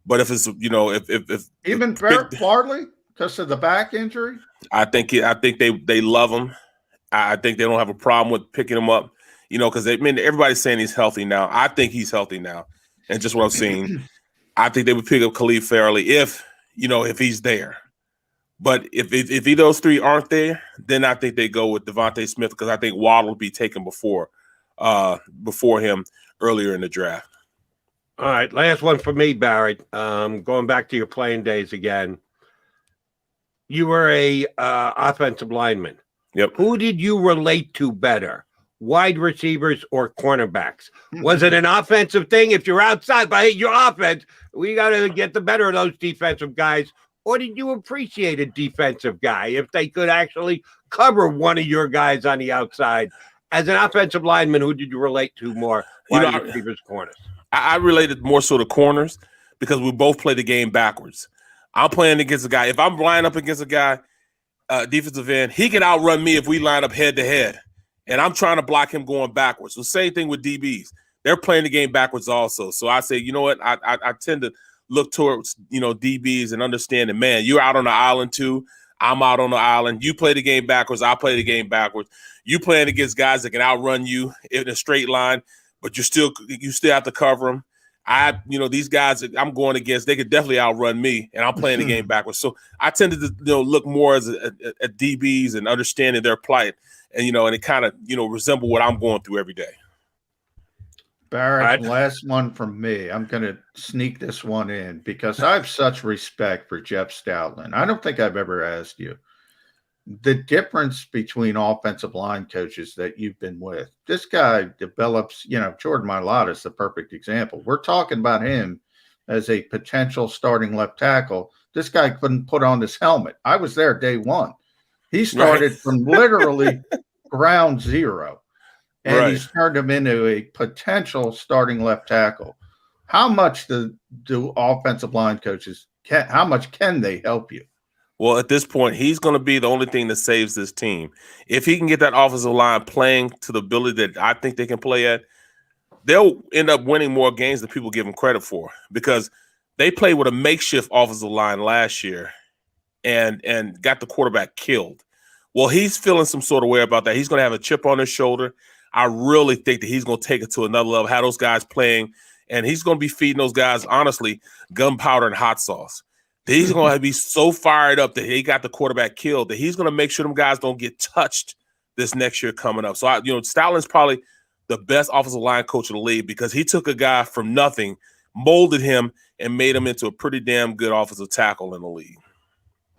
But if it's, if even Barrett Farley because of the back injury, I think they love him. I think they don't have a problem with picking him up, because everybody's saying he's healthy now. I think he's healthy now, and just what I'm seeing, I think they would pick up Khalid Farley if he's there. But if those three aren't there, then I think they go with Devontae Smith because I think Waddle will be taken before him earlier in the draft. All right, last one for me, Barrett. Going back to your playing days again. You were a offensive lineman. Yep. Who did you relate to better, wide receivers or cornerbacks? Was it an offensive thing? If you're outside by your offense, we got to get the better of those defensive guys. Or did you appreciate a defensive guy if they could actually cover one of your guys on the outside? As an offensive lineman, who did you relate to more, wide receivers, corners? I related more so to corners because we both play the game backwards. I'm playing against a guy. If I'm lining up against a guy, defensive end, he can outrun me if we line up head to head. And I'm trying to block him going backwards. So same thing with DBs. They're playing the game backwards also. So I say, you know what? I tend to look towards, DBs and understanding, man, you're out on the island too. I'm out on the island. You play the game backwards. I play the game backwards. You playing against guys that can outrun you in a straight line, but you still have to cover them. These guys that I'm going against, they could definitely outrun me, and I'm playing the game backwards. So I tended to look more as at DBs and understanding their plight, and it kind of resemble what I'm going through every day. Barrett, last one from me. I'm going to sneak this one in because I have such respect for Jeff Stoutland. I don't think I've ever asked you the difference between offensive line coaches that you've been with. This guy develops, Jordan Mailata is the perfect example. We're talking about him as a potential starting left tackle. This guy couldn't put on his helmet. I was there day one. He started from literally ground zero. And he's turned him into a potential starting left tackle. How much do offensive line coaches how much can they help you? Well, at this point, he's going to be the only thing that saves this team. If he can get that offensive line playing to the ability that I think they can play at, they'll end up winning more games than people give them credit for because they played with a makeshift offensive line last year and got the quarterback killed. Well, he's feeling some sort of way about that. He's going to have a chip on his shoulder. I really think that he's going to take it to another level, have those guys playing, and he's going to be feeding those guys, honestly, gunpowder and hot sauce. He's going to be so fired up that he got the quarterback killed that he's going to make sure them guys don't get touched this next year coming up. So, Stoutland's probably the best offensive line coach in the league because he took a guy from nothing, molded him, and made him into a pretty damn good offensive tackle in the league.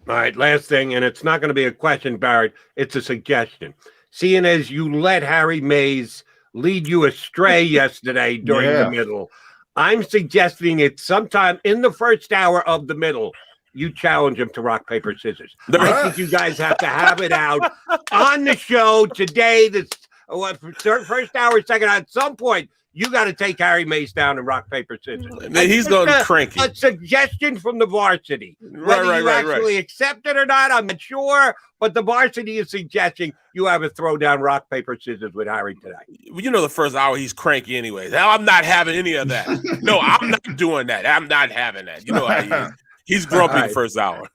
All right, last thing, and it's not going to be a question, Barrett. It's a suggestion. Seeing as you let Harry Mays lead you astray yesterday during the middle, I'm suggesting it sometime in the first hour of the middle, you challenge him to rock, paper, scissors. I think you guys have to have it out on the show today. This first hour, second hour, at some point, you got to take Harry Mays down and rock, paper, scissors. He's going cranky. A suggestion from the varsity. Whether you actually accept it or not, I'm not sure. But the varsity is suggesting you have a throw down, rock, paper, scissors with Harry today. The first hour he's cranky anyways. I'm not having any of that. No, I'm not doing that. I'm not having that. You know how he is. He's grumpy the first hour.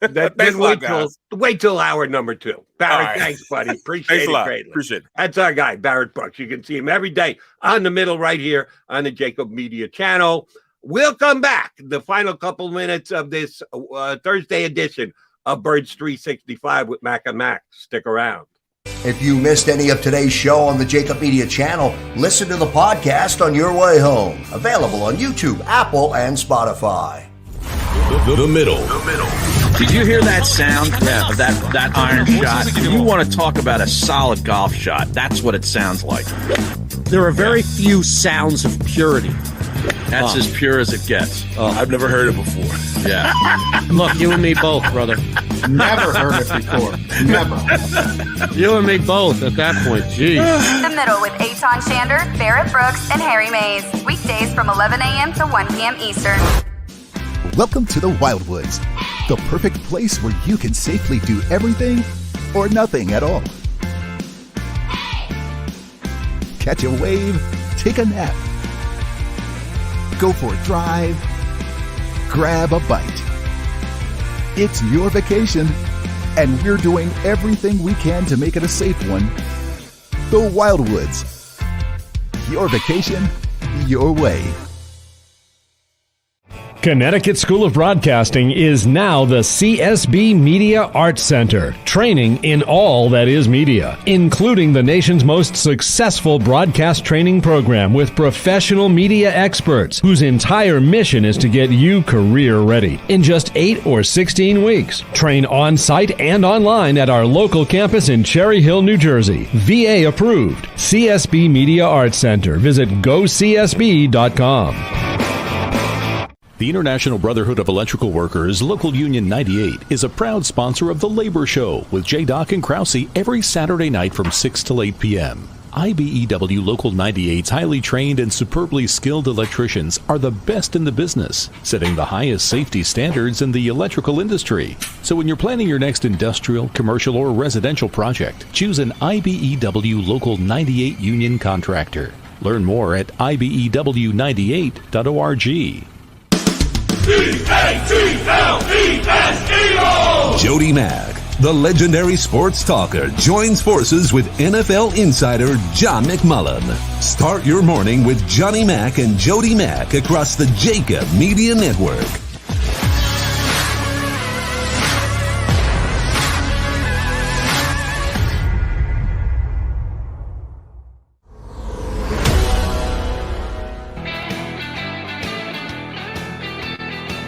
Wait till hour number 2. Barrett, thanks, buddy. Appreciate it greatly. Appreciate it. That's our guy, Barrett Brooks. You can see him every day on the middle right here on the JAKIB Media channel. We'll come back the final couple minutes of this Thursday edition of Birds 365 with Mac and Mac. Stick around. If you missed any of today's show on the JAKIB Media channel, listen to the podcast on your way home. Available on YouTube, Apple, and Spotify. The middle. Did you hear that sound of that iron shot? You want to talk about a solid golf shot. That's what it sounds like. There are very few sounds of purity. That's as pure as it gets. I've never heard it before. Yeah. Look, you and me both, brother. Never heard it before. Never. You and me both at that point. Jeez. The Middle with Eitan Shander, Barrett Brooks, and Harry Mays. Weekdays from 11 a.m. to 1 p.m. Eastern. Welcome to the Wildwoods, the perfect place where you can safely do everything or nothing at all. Catch a wave, take a nap. Go for a drive. Grab a bite. It's your vacation, and we're doing everything we can to make it a safe one. The Wildwoods. Your vacation, your way. Connecticut School of Broadcasting is now the CSB Media Arts Center, training in all that is media, including the nation's most successful broadcast training program with professional media experts whose entire mission is to get you career ready in just 8 or 16 weeks. Train on-site and online at our local campus in Cherry Hill, New Jersey. VA approved. CSB Media Arts Center. Visit gocsb.com. The International Brotherhood of Electrical Workers, Local Union 98, is a proud sponsor of The Labor Show with J. and Krause every Saturday night from 6 till 8 p.m. IBEW Local 98's highly trained and superbly skilled electricians are the best in the business, setting the highest safety standards in the electrical industry. So when you're planning your next industrial, commercial, or residential project, choose an IBEW Local 98 union contractor. Learn more at ibew98.org. Jody Mack, the legendary sports talker, joins forces with NFL insider John McMullen. Start your morning with Johnny Mack and Jody Mack across the JAKIB Media Network.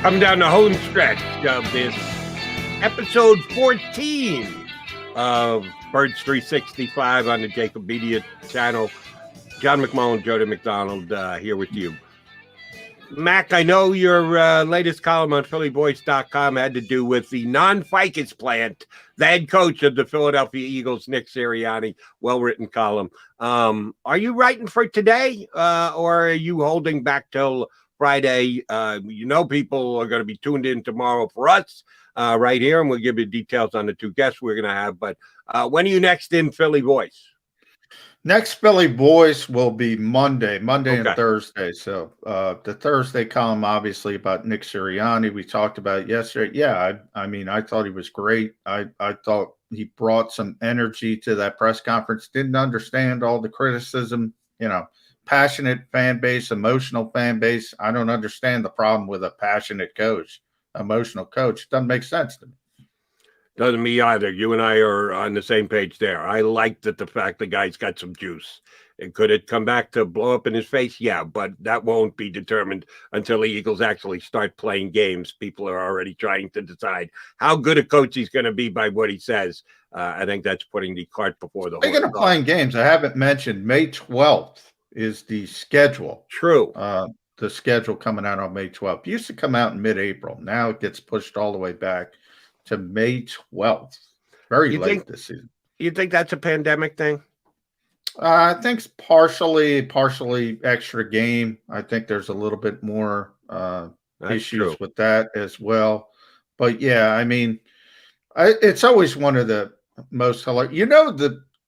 Coming down the home stretch of this episode 14 of Birds 365 on the JAKIB Media channel. John McMullen, Jody McDonald here with you. Mac, I know your latest column on PhillyVoice.com had to do with the non-ficus plant, the head coach of the Philadelphia Eagles, Nick Sirianni. Well-written column. Are you writing for today, or are you holding back till Friday? People are going to be tuned in tomorrow for us right here, and we'll give you details on the two guests we're going to have. But when are you next in Philly Voice? Next Philly Voice will be Monday Okay. and Thursday. So the Thursday column, obviously, about Nick Sirianni, we talked about yesterday. Yeah, I thought he was great. I thought he brought some energy to that press conference. Didn't understand all the criticism, passionate fan base, emotional fan base. I don't understand the problem with a passionate coach, emotional coach. Doesn't make sense to me. Doesn't me either. You and I are on the same page there. I liked the fact the guy's got some juice. And could it come back to blow up in his face? Yeah, but that won't be determined until the Eagles actually start playing games. People are already trying to decide how good a coach he's going to be by what he says. I think that's putting the cart before the horse. Speaking of playing games, I haven't mentioned May 12th. Is the schedule. True. The schedule coming out on May 12th. Used to come out in mid-April. Now it gets pushed all the way back to May 12th. Very late this season. You think that's a pandemic thing? I think it's partially extra game. I think there's a little bit more issues with that as well. But yeah, it's always one of the most hilarious.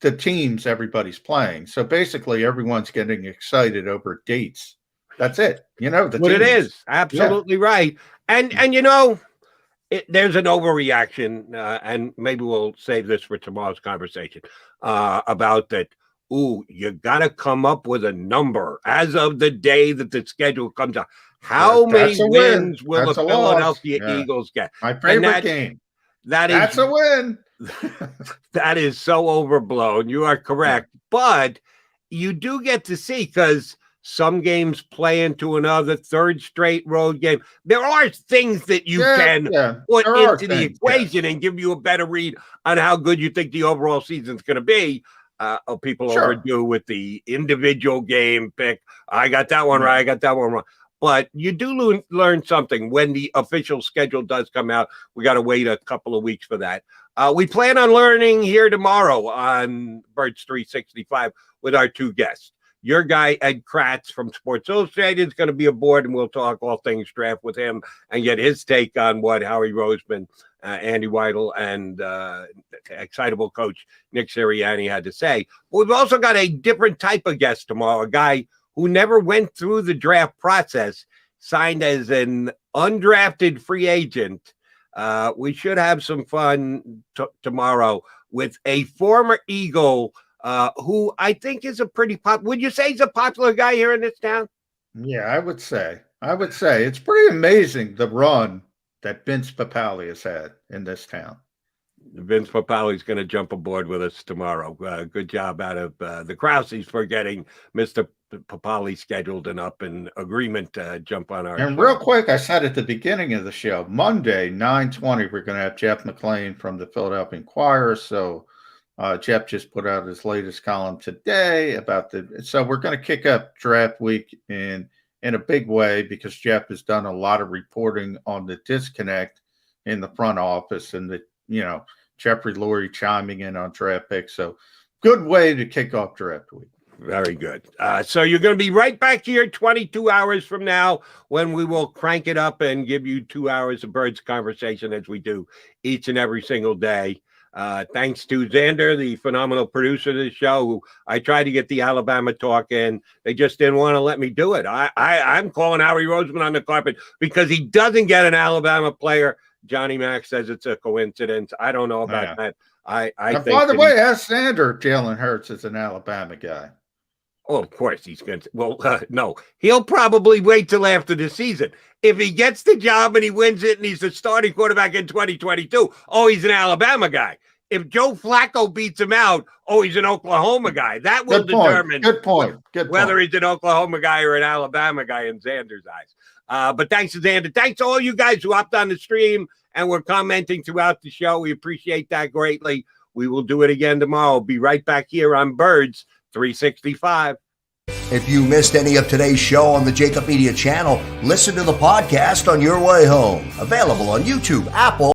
The teams everybody's playing. So basically everyone's getting excited over dates. That's it. It is. Absolutely right. And there's an overreaction, and maybe we'll save this for tomorrow's conversation about that. Ooh, you got to come up with a number as of the day that the schedule comes out. How many wins will the Philadelphia Eagles get? My favorite game. That's a win. That is so overblown. You are correct. But you do get to see, because some games play into another, third straight road game. There are things that you can put into the equation and give you a better read on how good you think the overall season's going to be. People overdo with the individual game pick. I got that one right. I got that one wrong. But you do learn something when the official schedule does come out. We got to wait a couple of weeks for that. We plan on learning here tomorrow on Birds 365 with our two guests. Your guy, Ed Kratz from Sports Illustrated, is going to be aboard, and we'll talk all things draft with him and get his take on what Howie Roseman, Andy Weidel, and excitable coach Nick Sirianni had to say. But we've also got a different type of guest tomorrow, a guy who never went through the draft process, signed as an undrafted free agent. We should have some fun tomorrow with a former Eagle who I think is a pretty would you say he's a popular guy here in this town? Yeah, I would say it's pretty amazing the run that Vince Papale has had in this town. Vince Papale is going to jump aboard with us tomorrow. Good job out of the Krauses for getting Mr. Papale scheduled and up in agreement to jump on our And show. real quick, I said at the beginning of the show, Monday, 9:20, we're going to have Jeff McLean from the Philadelphia Inquirer. So Jeff just put out his latest column today about so we're going to kick up draft week in a big way because Jeff has done a lot of reporting on the disconnect in the front office and Jeffrey Lurie chiming in on draft picks. So good way to kick off draft week. Very good. So you're going to be right back here 22 hours from now when we will crank it up and give you 2 hours of Birds conversation as we do each and every single day. Thanks to Xander, the phenomenal producer of the show, who I tried to get the Alabama talk in. They just didn't want to let me do it. I'm calling Howie Roseman on the carpet because he doesn't get an Alabama player. Johnny Mack says it's a coincidence. I don't know about that. I think by the way, ask Xander, Jalen Hurts is an Alabama guy. Oh, of course he's going to. Well, no, he'll probably wait till after the season. If he gets the job and he wins it and he's the starting quarterback in 2022, oh, he's an Alabama guy. If Joe Flacco beats him out, oh, he's an Oklahoma guy. That will determine whether he's an Oklahoma guy or an Alabama guy in Xander's eyes. But thanks to Xander. Thanks to all you guys who hopped on the stream and were commenting throughout the show. We appreciate that greatly. We will do it again tomorrow. Be right back here on Birds 365. If you missed any of today's show on the JAKIB Media channel, listen to the podcast on your way home. Available on YouTube, Apple,